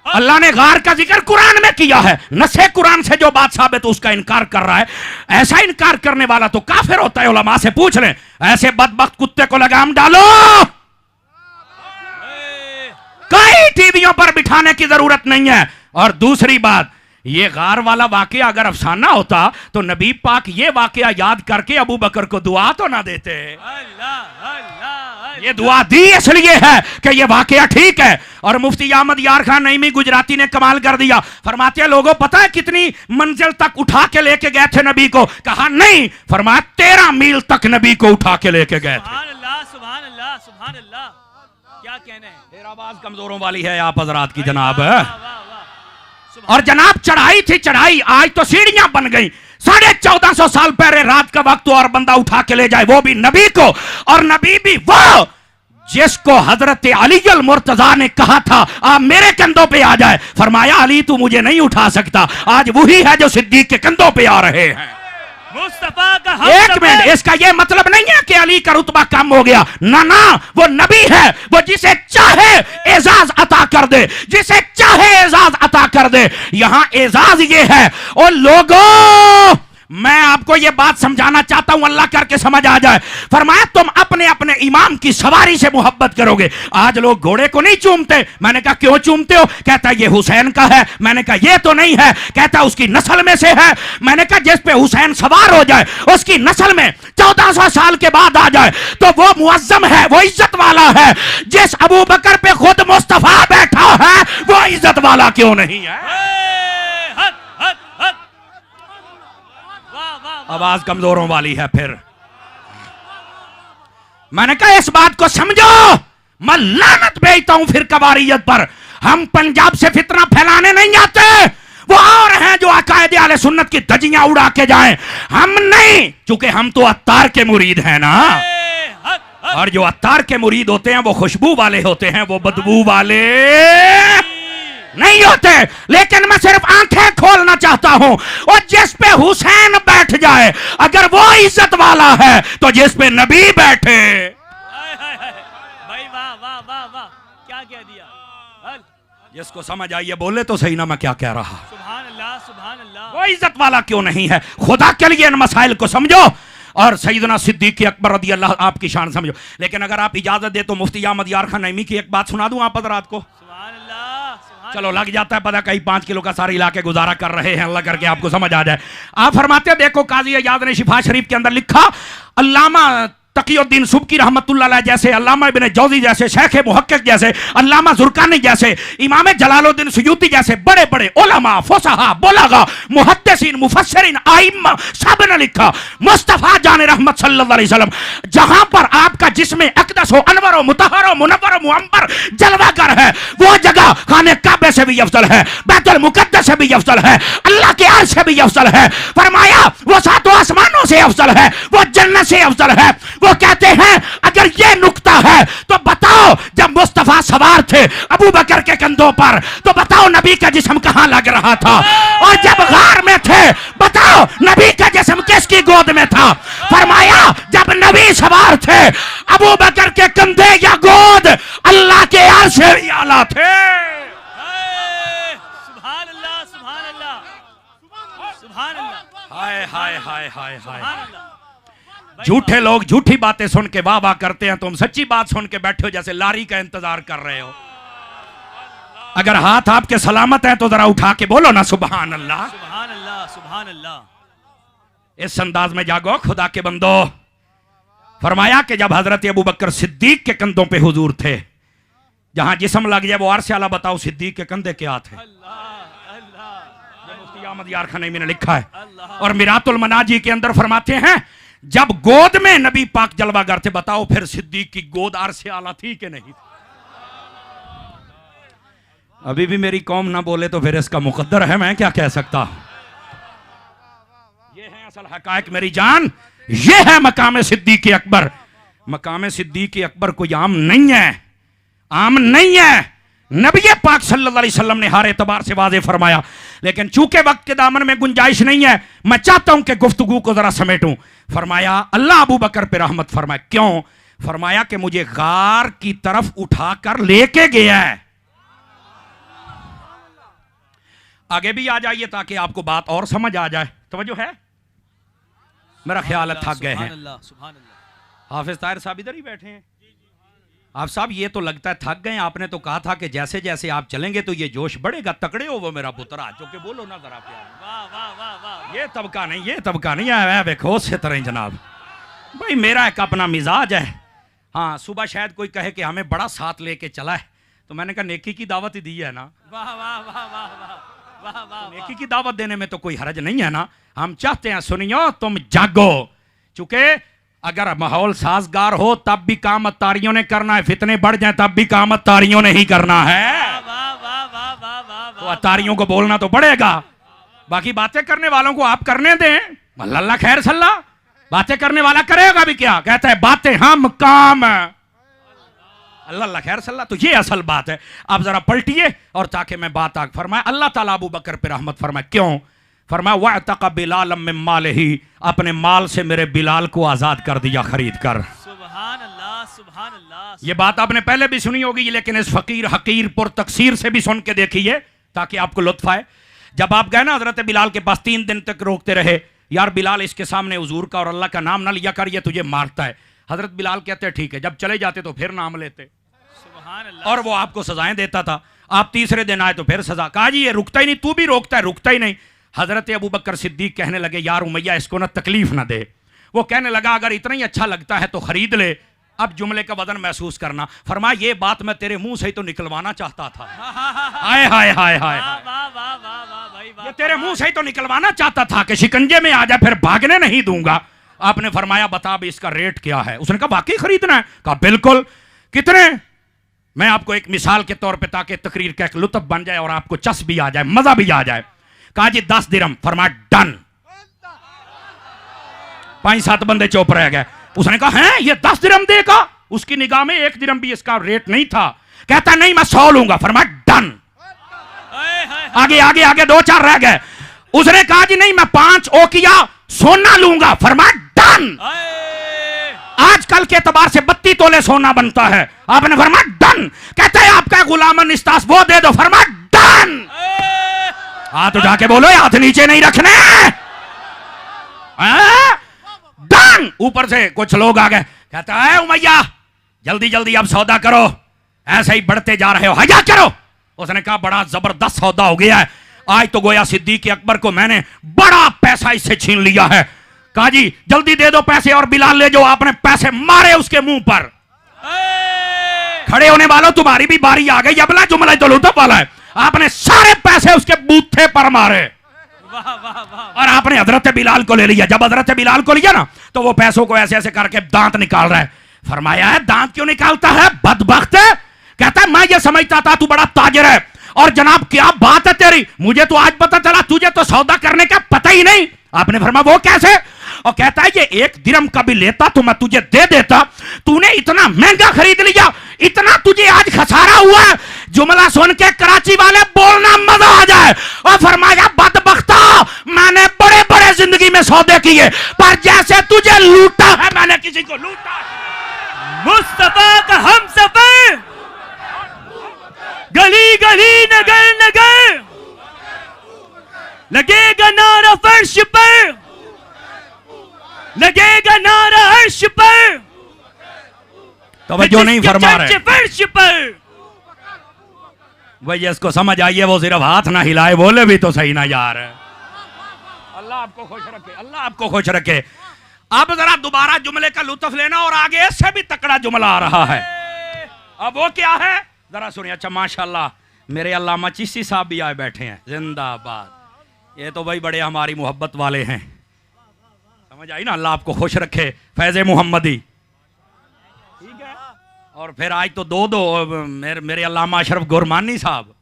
अल्लाह ने गार का जिक्र कुरान में किया है। नसे कुरान से जो बात साबित उसका इनकार कर रहा है, ऐसा इनकार करने वाला तो काफिर होता है। उलमा से पूछ लें, ऐसे बदबख्त कुत्ते को लगाम डालो, कई टीवियों पर बिठाने की जरूरत नहीं है। और दूसरी बात, ये गार वाला वाकया अगर अफसाना होता तो नबी पाक ये वाकया याद करके अबू बकर को दुआ तो ना देते। ये दुआ दी इसलिए है कि ये वाकया ठीक है। और मुफ्ती अहमद यार खान नईमी गुजराती ने कमाल कर दिया, फरमाते हैं लोगों पता है कितनी मंजिल तक उठा के लेके गए थे नबी को? कहा नहीं, फरमाया 13 मील तक नबी को उठा के लेके गए थे। सुभान अल्लाह, सुभान अल्लाह, सुभान अल्लाह। क्या कहने हैं? फिर आवाज कमजोरों वाली है आप हजरात की जनाब। और जनाब चढ़ाई थी चढ़ाई, आज तो सीढ़ियां बन गई। 1450 साल पहले रात का वक्त और बंदा उठा के ले जाए, वो भी नबी को, और नबी भी वो जिसको हजरत अली अल मुर्तजा ने कहा था आप मेरे कंधों पे आ जाए। फरमाया अली तू मुझे नहीं उठा सकता, आज वही है जो सिद्दीक के कंधों पे आ रहे हैं। मुस्तफा का हम एक मिनट, इसका यह मतलब नहीं है कि अली का रुतबा कम हो गया, ना ना, वो नबी है, वो जिसे चाहे एजाज अता कर दे, जिसे चाहे एजाज अता कर दे। यहां एजाज ये है, और लोगों मैं आपको यह बात समझाना चाहता हूं, अल्लाह करके समझ आ जाए। फरमाया तुम अपने अपने इमाम की सवारी से मोहब्बत करोगे। आज लोग घोड़े को नहीं चूमते। मैंने कहा क्यों चूमते हो? कहता ये हुसैन का है। मैंने कहा ये तो नहीं है। कहता उसकी नस्ल में से है। मैंने कहा जिस पे हुसैन सवार हो जाए, उसकी नस्ल में 1400 साल के बाद आ जाए तो वो मुअज्जम है, वो इज्जत वाला है। जिस अबू बकर पे खुद मुस्तफा बैठा है वो इज्जत वाला क्यों नहीं है? आवाज कमजोरों वाली है। फिर मैंने कहा इस बात को समझो, मैं लानत भेजता हूं फिर कवारियत पर। हम पंजाब से फितना फैलाने नहीं आते, वो और हैं जो अकायदे आले सुन्नत की धज्जियां उड़ा के जाएं, हम नहीं। चूंकि हम तो अत्तार के मुरीद हैं ना, और जो अत्तार के मुरीद होते हैं वो खुशबू वाले होते हैं, वो बदबू वाले नहीं होते। लेकिन मैं सिर्फ आंखें खोलना चाहता हूं, और जिस पे हुसैन बैठ जाए अगर वो इज्जत वाला है तो जिस पे नबी बैठे। भाई वाह वाह वाह वाह, क्या कह दिया। जिसको समझ आइए बोले तो सही ना मैं क्या कह रहा। सुभान अल्लाह, सुभान अल्लाह। वो इज्जत वाला क्यों नहीं है? खुदा के लिए इन मसाइल को समझो। और सैयदना सिद्दीक अकबर रज़ी अल्लाह, आपकी शान समझो। लेकिन अगर आप इजाजत दे तो मुफ्ती अहमद यार खान नईमी की एक बात सुना दूं आप हज़रात को। सुभान अल्लाह, सुभान चलो लग जाता है पता, कहीं 5 किलो का सारे इलाके गुजारा कर रहे हैं, अल्लाह करके आपको समझ आ जाए। आप फरमाते देखो काजी इयाद ने शिफा शरीफ के अंदर लिखा, अल्लामा तकीउद्दीन सुबकी रहमतुल्लाह अलैह जैसे, अल्लामा इब्ने जौज़ी जैसे, शेख मुहक्किक जैसे, अल्लामा ज़ुरकानी जैसे, इमाम जलालुद्दीन सुयूती जैसे बड़े बड़े उलमा, फुसहा, बुलगा, मुहद्दिसीन, मुफस्सिरीन, आइम्मा सब ने लिखा, मुस्तफ़ा जान रहमत सल्लल्लाहु अलैहि वसल्लम जहां पर आपका जिस्म अक़दस हो, अनवर हो, मुतहहर हो, मुनव्वर हो, मुअम्बर, जलवागर है, वो जगह खाने काबे से भी अफजल है, बैतुल मुक़द्दस से भी अफजल है, अल्लाह के अर्श से भी अफजल है। फरमाया वो सातों आसमानों से अफजल है, वो जन्नत से अफजल है। वो कहते हैं अगर ये नुक्ता है तो बताओ जब मुस्तफा सवार थे अबू बकर के कंधों पर तो बताओ नबी का जिस्म कहां लग रहा था, और जब गार में थे बताओ नबी का जिस्म किसकी गोद में था। फरमाया जब नबी सवार थे अबू बकर के कंधे या गोद अल्लाह के अर्श से भी आला थे। सुभान अल्लाह, सुभान अल्लाह, सुभान अल्लाह, हाय हाय हाय हाय हाय। सुभान अल्लाह। झूठे लोग झूठी बातें सुन के वाह वाह करते हैं, तुम सच्ची बात सुन के बैठे हो जैसे लारी का इंतजार कर रहे हो। अगर हाथ आपके सलामत हैं तो जरा उठा के बोलो ना सुभान अल्लाह। सुभान अल्लाह, सुभान अल्लाह। इस अंदाज में जागो खुदा के बंदो। फरमाया कि जब हजरत अबू बकर सिद्दीक के कंधों पे हुजूर थे, जहां जिस्म लग जाए वो अर्श आला, बताओ सिद्दीक के कंधे क्या थे। अल्लाह अल्लाह, ये मुफ्ती अहमद यार खान नईमी ने लिखा है। अल्लाह। और मिरातुल मनाजी के अंदर फरमाते हैं जब गोद में नबी पाक जलवागर थे, बताओ फिर सिद्दीक की गोद अर्श आला थी कि नहीं। अभी भी मेरी कौम ना बोले तो फिर इसका मुकद्दर है, मैं क्या कह सकता। ये है असल हकायक मेरी जान, ये है मकाम सिद्दीक अकबर। मकाम सिद्दीक अकबर कोई आम नहीं है, आम नहीं है। नबी पाक सल्लल्लाहु अलैहि वसल्लम ने हर एतबार से वाज़े फरमाया, लेकिन चूंकि वक्त के दामन में गुंजाइश नहीं है, मैं चाहता हूं कि गुफ्तगू को जरा समेटूं। फरमाया अल्लाह अबू बकर पे रहमत फरमाए। क्यों? फरमाया कि मुझे गार की तरफ उठाकर लेके गया है। आगे भी आ जाइए ताकि आपको बात और समझ आ जाए। तवज्जो है? मेरा ख्याल है थक गए हैं। सुभान अल्लाह। हाफिज ताहिर साहब इधर ही बैठे हैं। आप साहब ये तो लगता है थक गए। आपने तो कहा था कि जैसे जैसे आप चलेंगे तो ये जोश बढ़ेगा। तकड़े हो वो मेरा पुत्रा, जो कि बोलो ना जरा प्यार। वाह वाह वाह वाह। ये तबका नहीं, ये तबका नहीं है बेखोश से तरह जनाब। भाई मेरा एक अपना मिजाज है। हाँ, सुबह शायद कोई कहे कि हमें बड़ा साथ लेके चला है, तो मैंने कहा नेकी की दावत ही दी है ना। वाह वाह वाह वाह वाह वाह। नेकी की दावत देने में तो कोई हरज नहीं है ना। हम चाहते हैं सुनियो तुम जागो, चूंकि अगर माहौल साजगार हो तब भी काम अत्तारियों ने करना है, फितने बढ़ जाए तब भी काम अत्तारियों ने ही करना है। तो अत्तारियों को बोलना तो पड़ेगा, बाकी बातें करने वालों को आप करने दें। अल्लाह खैर सल्ला, बातें करने वाला करेगा भी क्या। कहता है बातें हम काम अल्लाह खैर सल्ला। तो ये असल बात है। आप जरा पलटिए और ताकि मैं बात आग फरमाए। अल्लाह ताला अबू बकर पे रहमत फरमाए। क्यों? फरमाया वअतक़ बिलाल मिन मालिही, अपने माल से मेरे बिलाल को आजाद कर दिया खरीद कर। सुभान अल्लाह, सुभान अल्लाह। ये बात आपने पहले भी सुनी होगी, लेकिन इस फकीर हकीर पुर तकसीर से भी सुन के देखिए ताकि आपको लुत्फ आए। जब आप गए ना हजरत बिलाल के पास, 3 दिन तक रोकते रहे, यार बिलाल इसके सामने हुजूर का और अल्लाह का नाम ना लिया कर, ये तुझे मारता है। हजरत बिलाल कहते ठीक है। जब चले जाते तो फिर नाम लेते, सुभान अल्लाह। और वो आपको सजाएं देता था। आप तीसरे दिन आए तो फिर सजा। कहा जी ये रुकता ही नहीं, तू भी रोकता है, रुकता ही नहीं। हजरत अबू बकर सिद्दीक कहने लगे यार उमैया इसको ना तकलीफ ना दे। वो कहने लगा अगर इतना ही अच्छा लगता है तो खरीद ले, अब जुमले का वजन महसूस करना। फरमाया ये बात मैं तेरे मुंह से ही तो निकलवाना चाहता था। हाय हाय हाय हाय, ये तेरे मुंह से ही तो निकलवाना चाहता था कि शिकंजे में आ जाए, फिर भागने नहीं दूंगा। आपने फरमाया बता भी इसका रेट क्या है। उसने कहा वाकई खरीदना है? कहा बिल्कुल। कितने? मैं आपको एक मिसाल के तौर पे, ताकि तकरीर का एक लुत्फ बन जाए और आपको चस भी आ जाए, मजा भी आ जाए। कहा जी 10 दिरहम। फरमाया डन। 5-7 बंदे चुप रह गए। उसने कहा हैं ये 10 दिरहम देगा? उसकी निगाह में 1 दिरहम भी इसका रेट नहीं था। कहता नहीं मैं 100 लूंगा। फरमाया डन। आगे आगे आगे 2-4 रह गए। उसने कहा जी नहीं मैं 5 ओकिया सोना लूंगा। फरमाया डन। आजकल के एतबार से 32 तोले सोना बनता है। आपने फरमाया डन। कहता है आपका गुलामन इस्तास वो दे दो। फरमाया डन। हाथ उठा के बोलो, हाथ नीचे नहीं रखने। डन। ऊपर से कुछ लोग आ गए, कहता है उमैया जल्दी जल्दी अब सौदा करो, ऐसे ही बढ़ते जा रहे हो, हजा करो। उसने कहा बड़ा जबरदस्त सौदा हो गया है, आज तो गोया सिद्दीक अकबर को मैंने बड़ा पैसा इससे छीन लिया है। कहा जी जल्दी दे दो पैसे और बिलाल ले जाओ। आपने पैसे मारे उसके मुंह पर। खड़े होने वालों तुम्हारी भी बारी आ गई, अबला जुमला तो लुत्फ वाला है। आपने सारे पैसे उसके बूथे पर मारे और आपने हजरत बिलाल को ले लिया। जब हजरत बिलाल को लिया ना तो वो पैसों को ऐसे ऐसे करके दांत निकाल रहा है। फरमाया है दांत क्यों निकालता है बदबख्त? कहता है मैं ये समझता था तू बड़ा ताजिर है, और जनाब क्या बात है तेरी, मुझे तो आज पता चला तुझे तो सौदा करने का पता ही नहीं। आपने फरमाया वो कैसे? और कहता है ये 1 दिरहम का भी लेता तो मैं तुझे दे देता, तूने इतना महंगा खरीद लिया, इतना तुझे आज खसारा हुआ है। जुमला सुन के कराची वाले बोलना मजा आ जाए। और फरमाया बदबख्ता मैंने बड़े बड़े जिंदगी में सौदे किए, पर जैसे तुझे लूटा है मैंने किसी को लूटा। मुस्तफा का हम सफर, गली गली नगर नगर, लगेगा नारा फर्श पर, लगेगा नारा अर्श पर, तवज्जो नहीं फरमा रहे। फर्श पर भाई इसको समझ आइए, वो सिर्फ हाथ ना हिलाए, बोले भी तो सही ना यार। अल्लाह आपको खुश रखे, अल्लाह आपको खुश रखे। अब जरा दोबारा जुमले का लुत्फ लेना, और आगे इससे भी तकड़ा जुमला आ रहा है। अब वो क्या है जरा सुनिए। अच्छा माशाल्लाह मेरे अल्लामा चिश्ती साहब भी आए बैठे हैं, जिंदाबाद। ये तो भाई बड़े हमारी मोहब्बत वाले हैं, समझ आई ना। अल्लाह आपको खुश रखे। फैज़े मुहम्मदी ठीक है। और फिर आज तो दो मेरे अल्लामा अशरफ गुरमानी साहब,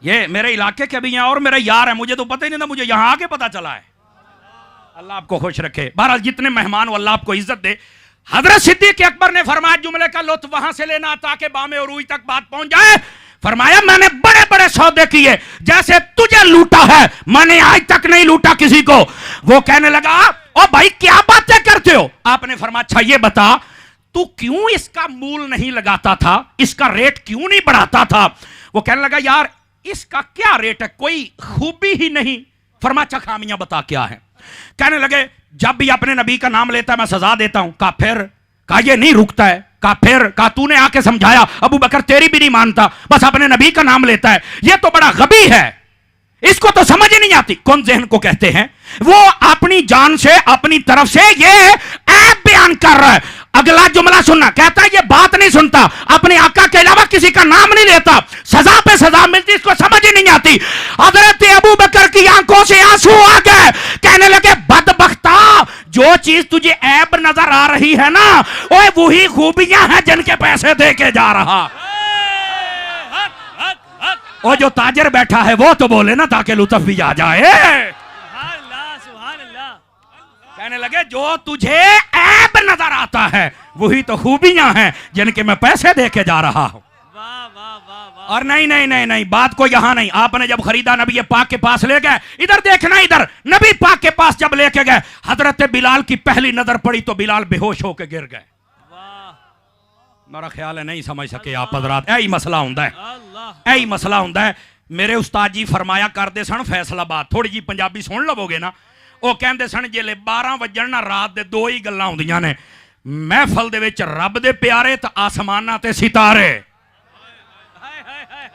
ये मेरे इलाके के भी हैं और मेरे यार हैं, मुझे तो पता ही नहीं था, मुझे यहां आके पता चला है। अल्लाह आपको खुश रखे। बहरहाल जितने मेहमान हो अल्लाह आपको इज्जत दे। हजरत सिद्दीक अकबर ने फरमाया जुमले का लुत्फ वहां से लेना ताकि बामे और रूई तक बात पहुंच जाए। फरमाया मैंने बड़े बड़े सौदे किए, जैसे तुझे लूटा है मैंने आज तक नहीं लूटा किसी को। वो कहने लगा ओ भाई क्या बातें करते हो? आपने फरमाया अच्छा ये बता तू क्यों इसका मूल नहीं लगाता था, इसका रेट क्यों नहीं बढ़ाता था? वो कहने लगा यार इसका क्या रेट है, कोई खूबी ही नहीं। फरमाया अच्छा खामियां बता क्या है? कहने लगे जब भी अपने नबी का नाम लेता है मैं सजा देता हूं। कहा फिर? कहा ये नहीं रुकता है। कहा फिर? कहा तूने आके समझाया, अबू बकर तेरी भी नहीं मानता, बस अपने नबी का नाम लेता है, ये तो बड़ा गबी है, इसको तो समझ ही नहीं आती। कौन ज़हन को कहते हैं? वो अपनी जान से अपनी तरफ से ये ऐप बयान कर रहा है। अगला जुमला सुनना, कहता है ये बात नहीं सुनता, अपने आका के अलावा किसी का नाम नहीं लेता, सजा पे सजा मिलती, इसको समझ ही नहीं आती। हजरत अबू बकर की आंखों से आंसू आ गए। कहने लगे बदबख्ता जो चीज तुझे ऐब नजर आ रही है ना ओए वही खूबियां हैं जिनके पैसे दे के जा रहा। और जो ताजर बैठा है वो तो बोले ना ताकि लुत्फ भी आ जाए। कहने लगे जो तुझे ऐब नजर आता है वही तो खूबियां हैं जिनके मैं पैसे दे के जा रहा हूं। और नहीं नहीं नहीं नहीं बात को यहां नहीं। आपने जब खरीदा नबी पाक के पास ले गए, इधर देखना, इधर नबी पाक के पास जब लेके गए हजरत बिलाल की पहली नजर पड़ी तो बिलाल बेहोश होकर गिर गए। मेरा ख्याल है नहीं समझ सके आप हजरात। यही मसला होता है, यही मसला होता है। मेरे उस्ताद जी फरमाया करते सन फैसलाबाद, थोड़ी जी पंजाबी सुन लवोगे ना, वो कहते सन जिले 12 वजन ना रात दे दो ही गल्लां होंदियां ने, महफल दे विच रब दे प्यारे ते आसमानां ते सितारे।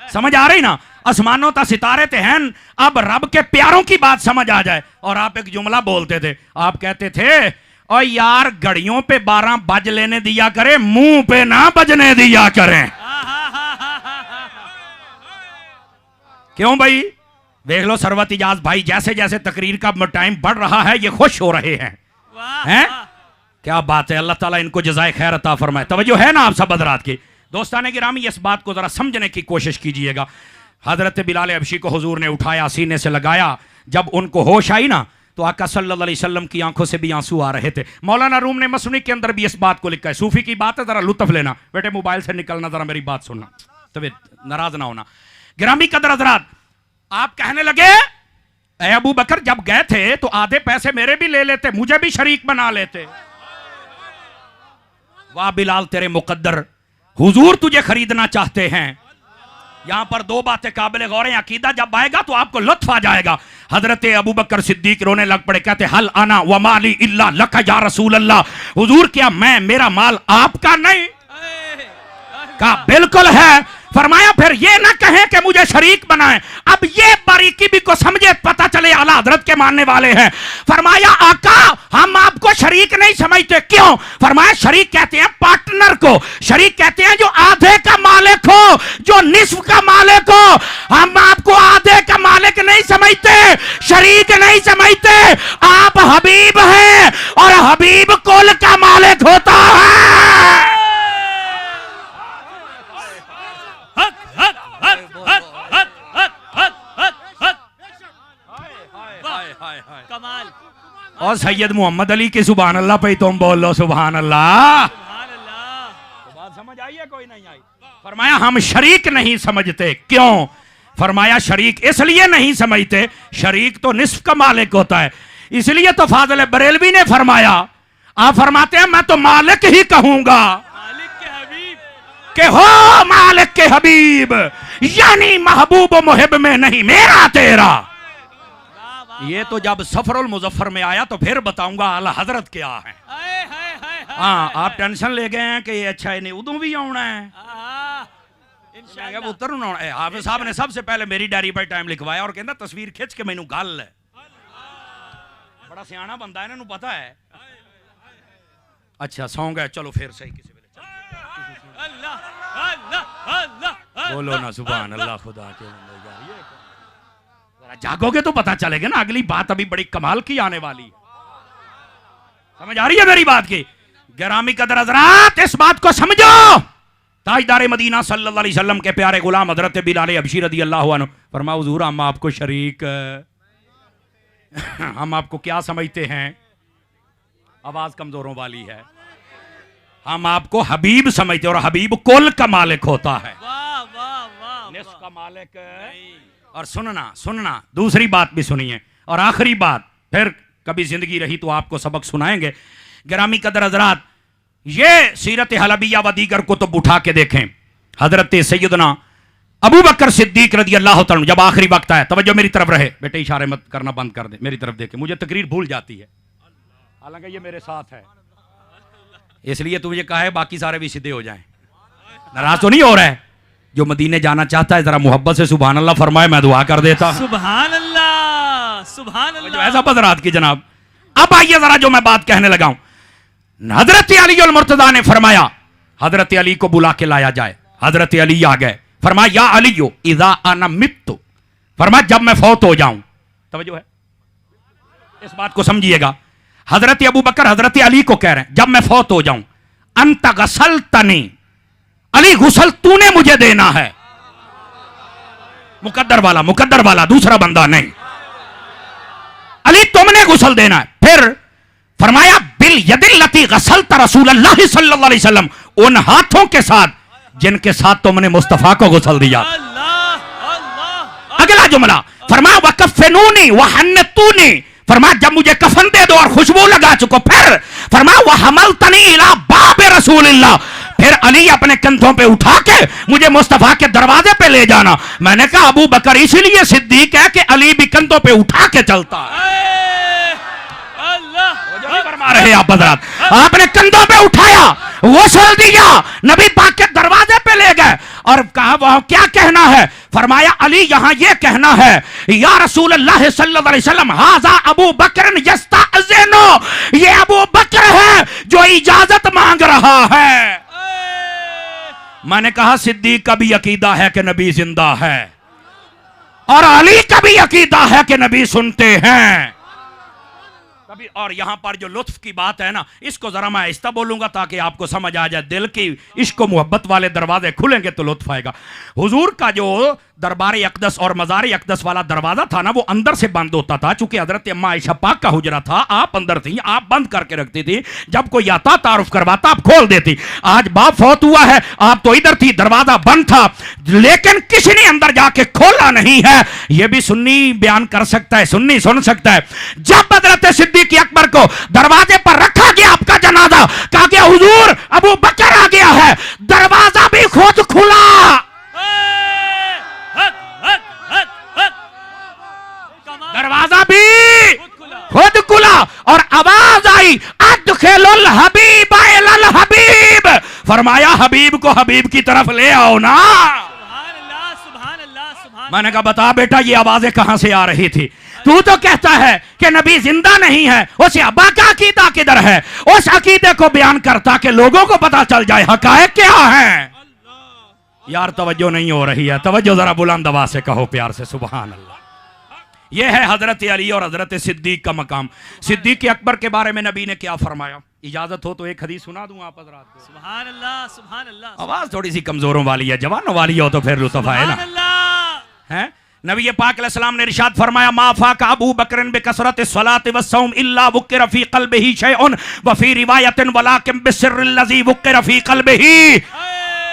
समझ आ रही ना? आसमानों ता सितारे ते हैं, अब रब के प्यारों की बात समझ आ जाए। और आप एक जुमला बोलते थे, आप कहते थे और यार घड़ियों पे 12 बज लेने दिया करे, मुंह पे ना बजने दिया करें। क्यों भाई? देख लो सरवत इजाज भाई, जैसे जैसे तकरीर का टाइम बढ़ रहा है ये खुश हो रहे हैं। हैं? क्या बात है, अल्लाह ताला इनको जज़ाए खैर अता फरमाए। तवज्जो है ना आप सब हज़रात की? दोस्ताने गिरामी इस बात को जरा समझने की कोशिश कीजिएगा। हजरत बिलाल हबशी को हुजूर ने उठाया, सीने से लगाया, जब उनको होश आई ना तो आका सल्लल्लाहु अलैहि वसल्लम की आंखों से भी आंसू आ रहे थे। मौलाना रूम ने मसनी के अंदर भी इस बात को लिखा है। सूफी की बात है, जरा लुत्फ लेना। बेटे मोबाइल से निकलना, जरा मेरी बात सुनना, तभी नाराज ना होना। गिरामी कदर हज़रात, आप कहने लगे ए अबू बकर जब गए थे तो आधे पैसे मेरे भी ले लेते, मुझे भी शरीक बना लेते। वाह बिलाल तेरे मुकद्दर, हुजूर तुझे खरीदना चाहते हैं। यहां पर दो बातें काबिल गौर हैं। अकीदा जब आएगा तो आपको लुत्फ आ जाएगा। हजरत अबू बकर सिद्दीक रोने लग पड़े, कहते हल आना व माली इल्ला लका या रसूल अल्लाह, हुजूर क्या मैं, मेरा माल आपका नहीं? कहा बिल्कुल है। फरमाया फिर ये ना कहें कि मुझे शरीक बनाएं। अब ये बारीकी भी को समझे, पता चले आला हजरत के मानने वाले हैं। फरमाया आका हम आपको शरीक नहीं समझते। क्यों? फरमाया शरीक कहते हैं पार्टनर को, शरीक कहते हैं जो आधे का मालिक हो, जो निस्फ का मालिक हो। हम आपको आधे का मालिक नहीं समझते, शरीक नहीं समझते। आप हबीब हैं और हबीब कुल का मालिक होता है। कमाल। और सैयद मोहम्मद अली की सुभान अल्लाह पे तुम बोलो सुभान अल्लाह। तो बात समझ आई है कोई नहीं आई? फरमाया हम शरीक नहीं समझते। क्यों? फरमाया शरीक इसलिए नहीं समझते, शरीक तो निस्फ का मालिक होता है। इसलिए तो फाजिल बरेलवी ने फरमाया, आप फरमाते हैं मैं तो मालिक ही कहूंगा, मालिक के हबीब के हो मालिक के हबीब, यानी महबूब मुहिब में नहीं मेरा तेरा। ये तो जब सफरुल मुजफ्फर में आया तो फिर बताऊंगा आला हजरत क्या है। हाँ आप टेंशन ले गए हैं कि ये अच्छा है नहीं, उदू भी आना है, उतरना है। हाफिज साहब ने सबसे पहले मेरी डायरी पर टाइम लिखवाया और कहना तस्वीर खिंच के मैनू गल है। बड़ा सियाना बंदा है, इन्होंने पता है। अच्छा सौ गए, चलो फिर सही किसी बोलो ना सुभान अल्लाह। खुदा के जागोगे तो पता चलेगा ना, अगली बात अभी बड़ी कमाल की आने वाली। समझ आ रही है मेरी बात की? गिरामी कदर हज़रात इस बात को समझो। ताजदार मदीना सल्लल्लाहु अलैहि वसल्लम के प्यारे गुलाम हजरत बिलाल हबशी रदियल्लाहु अन्हु फरमाया हुजूर हम आपको शरीक हम आपको क्या समझते हैं? आवाज कमजोरों वाली है। हम आपको हबीब समझते और हबीब कुल का मालिक होता है, निस्फ का मालिक। और सुनना सुनना दूसरी बात भी सुनिए और आखिरी बात, फिर कभी जिंदगी रही तो आपको सबक सुनाएंगे। गिरामी कदर हजरात ये सीरत हलबिया व दीगर को तो उठा के देखें। हजरत सैयदना अबू बकर सिद्दीक रदी अल्लाह तआला अन्हु जब आखिरी वक्त आया, तवज्जो मेरी तरफ रहे बेटे, इशारे मत करना बंद कर दे, मेरी तरफ देखे, मुझे तकरीर भूल जाती है, हालांकि ये मेरे साथ है इसलिए तुझे कहा है बाकी सारे भी सीधे हो जाएं। नाराज तो नहीं हो रहा है? जो मदीने जाना चाहता है जरा मोहब्बत से सुभान अल्लाह फरमाए, मैं दुआ कर देता। सुभान अल्लाह सुभान अल्लाह। ऐसा बदरात की जनाब। अब आइए जरा जो मैं बात कहने लगा हूं। हजरत अली अल मुर्तजा ने फरमाया हजरत अली को बुला के लाया जाए। हजरत अली आ गए। फरमाया या अली इज़ा अना मित्तु, फरमाया जब मैं फौत हो जाऊं। तवज्जो है, इस बात को समझिएगा। हजरत अबू बकर हजरत अली को कह रहे हैं जब मैं फौत हो जाऊं, अंत गसलतनी, अली गुसल तूने मुझे देना है। मुकद्दर वाला दूसरा बंदा नहीं, अली तुमने गुसल देना है। फिर फरमाया बिल यदिल्लती गसलत रसूलुल्लाह सल्लल्लाहु अलैहि वसल्लम, उन हाथों के साथ जिनके साथ तुमने मुस्तफा को गुसल दिया। अगला जुमला फरमाया वकफनूनी वहन्नतूनी, फरमाया जब मुझे कफन दे दो और खुशबू लगा चुको। फिर फरमाया वहमलतनी इला बाब रसूलिल्लाह, फिर अली अपने कंधों पे उठा के मुझे मुस्तफा के दरवाजे पे ले जाना। मैंने कहा अबू बकर इसीलिए सिद्दीक है कि अली भी कंधों पे उठा के चलता है। फरमा रहे आप हज़रात, आपने कंधों पे उठाया, गुस्ल दिया, नबी पाक के दरवाजे पे ले गए और कहा वह क्या कहना है? फरमाया अली यहां ये कहना है या रसूल अल्लाह सल्लल्लाहु अलैहि वसल्लम हाजा अबू बकर यस्ताज़िनु, ये अबू बकर है जो इजाजत मांग रहा है। मैंने कहा सिद्दीक का भी अकीदा है कि नबी जिंदा है और अली का भी अकीदा है कि नबी सुनते हैं कभी। और यहां पर जो लुत्फ की बात है ना, इसको जरा मैं आहिस्ता बोलूंगा ताकि आपको समझ आ जाए। दिल की इश्क व मोहब्बत वाले दरवाजे खुलेंगे तो लुत्फ आएगा। हुजूर का जो दरबार अक़दस और मज़ार अक़दस वाला दरवाजा था ना, वो अंदर से बंद होता था। चूंकि हजरत अम्मा आयशा पाक का हुजरा था, आप अंदर थी, आप बंद करके रखती थी। जब कोई आता तारुफ करवाता आप खोल देती। आज बाप फौत हुआ है, आप तो इधर थी, दरवाजा बंद था, लेकिन किसी ने अंदर जाके खोला नहीं है। यह भी सुन्नी बयान कर सकता है, सुन्नी सुन सकता है। जब हजरत सिद्दीक अकबर को दरवाजे पर रखा गया आपका जनाजा, कहा गया हुजूर अबू बकर आ गया है, दरवाजा भी खुद खुला। फरमाया हबीब को हबीब की तरफ ले आओ ना। सुभान अल्लाह, सुभान अल्लाह, सुभान। मैंने कहा बता बेटा ये आवाजें कहां से आ रही थी? तू तो कहता है कि नबी जिंदा नहीं है, उस अब्बा का अकीदा किधर है? उस अकीदे को बयान करता कि लोगों को पता चल जाए हकायक क्या है। यार तवज्जो नहीं हो रही है, तवज्जो जरा बुलंद आवाज से कहो प्यार से सुभान अल्लाह। यह है हजरत अली और हजरत सिद्दीक का मकाम। सिद्दीक अकबर के बारे में नबी ने क्या फरमाया? इजाजत हो तो एक हदीस सुना दूं आप हजरात को। सुभान अल्लाह, सुभान अल्लाह। आवाज थोड़ी सी कमजोरों वाली है, जवानों वाली हो तो फिर लुत्फ आए ना। सुभान अल्लाह। हैं नबी पाक अलैहिस्सलाम ने इरशाद फरमाया माफा का अबू बकरन बिकसरत सलात वस्सौम इल्ला वुकिर फी क़ल्बिही शैउन व फी रिवायतिन वलाकिन बिसिर्रिल लज़ी वुकिर फी क़ल्बिही।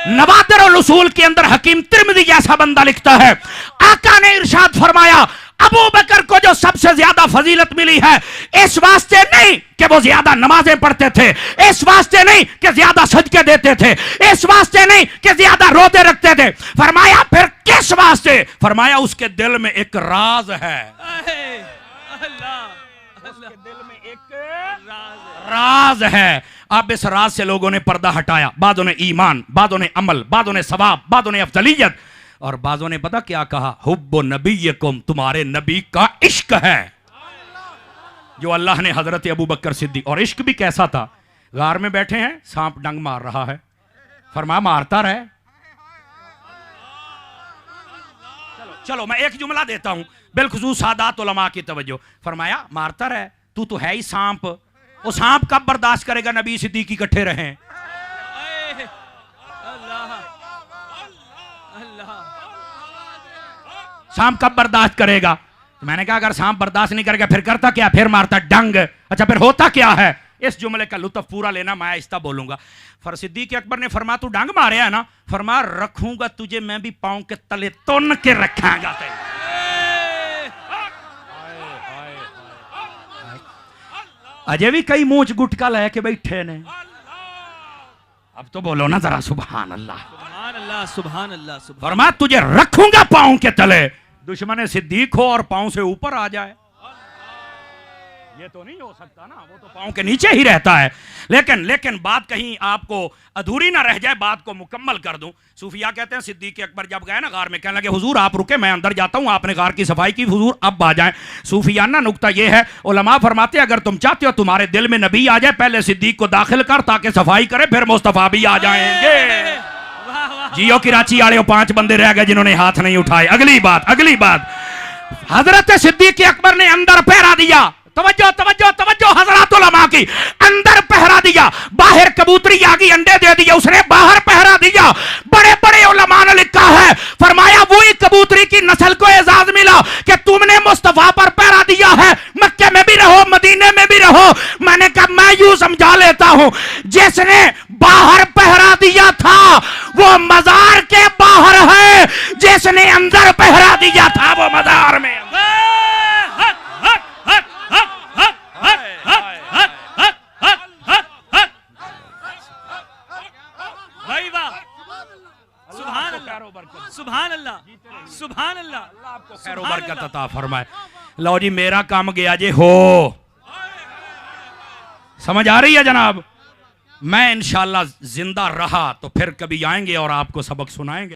नवादिर उल उसूल के अंदर हकीम तिर्मिज़ी जैसा बंदा लिखता है, आका ने इरशाद फरमाया अबू बकर को जो सबसे ज्यादा फजीलत मिली है इस वास्ते नहीं कि वो ज्यादा नमाजें पढ़ते थे, इस वास्ते नहीं कि ज्यादा सदके देते थे, इस वास्ते नहीं कि ज्यादा रोजे रखते थे। फरमाया फिर किस वास्ते? फरमाया उसके दिल में एक राज है। उसके दिल में एक राज है। अब इस राज से लोगों ने पर्दा हटाया। बादों ने ईमान, बादों ने अमल, बादों ने सवाब, बादों ने अफजलियत, और बाजों ने पता क्या कहा? हुब्बु नबीयकुम, तुम्हारे नबी का इश्क है जो अल्लाह ने हजरत अबू बकर सिद्दीक। और इश्क भी कैसा था? गार में बैठे हैं, सांप डंग मार रहा है, फरमाया मारता रहे। चलो मैं एक जुमला देता हूं बिलखुसूस सादात उलमा की तवज्जो। फरमाया मारता रहे, तू तो है ही सांप, वो सांप कब बर्दाश्त करेगा नबी सिद्दीक इकट्ठे रहे? सांप कब बर्दाश्त करेगा? तो मैंने कहा अगर सांप बर्दाश्त नहीं करेगा फिर करता क्या? फिर मारता डंग। अच्छा फिर होता क्या है? इस जुमले का लुत्फ पूरा लेना, मैं आहिस्ता बोलूंगा। सिद्दीक अकबर ने फरमाया तू डंग मारे है ना, फरमाया रखूंगा तुझे मैं भी पांव के तले तुन के रखांगा। अजय भी कई मूंछ गुटका लेके बैठे ने। अब तो बोलो ना जरा सुभान अल्लाह, सुभान अल्लाह, सुभान अल्लाह, सुभान। फरमाया तुझे रखूंगा पांव के तले, दुश्मन सिद्दीक हो और पांव से ऊपर आ जाए, ये तो नहीं हो सकता ना, वो तो पांव के नीचे ही रहता है। लेकिन बात कहीं आपको अधूरी ना रह जाए, बात को मुकम्मल कर दूं। सूफिया कहते हैं सिद्दीक अकबर जब गए ना गार में, कहने लगे हुजूर आप रुके, मैं अंदर जाता हूं, आपने गार की सफाई की, हुजूर अब आ जाएं। सूफियाना नुक्ता यह है, उलमा फरमाते अगर तुम चाहते हो तुम्हारे दिल में नबी आ जाए, पहले सिद्दीक को दाखिल कर ताकि सफाई करे, फिर मुस्तफा भी आ जाएंगे। जियो कराची वाले 5 बंदे रह गए जिन्होंने हाथ नहीं उठाए। अगली बात हजरत सिद्दीक अकबर ने अंदर पहरा दिया। तवज्जो तवज्जो तवज्जो हजरात उलमा की, अंदर पहरा दिया, बाहर कबूतरी आ गई अंडे दे दिए, उसने बाहर पहरा दिया। बड़े बड़े उलमा ने लिखा है, फरमाया वही कबूतरी की नस्ल को एजाज मिला कि तुमने मुस्तफा पर पहरा दिया है, मक्के में भी रहो मदीने में भी रहो। मैंने कहा मैं यूं समझा लेता हूं, जिसने बाहर पहरा दिया था वो मजार के बाहर है, जिसने अंदर पहरा दिया था वो मजार में। सुभान अल्लाह, सुभान अल्लाह, आपको खैर व बरकत अता फरमाए। लो जी मेरा काम गया जे हो, समझ आ रही है जनाब? मैं इंशाअल्लाह जिंदा रहा तो फिर कभी आएंगे और आपको सबक सुनाएंगे।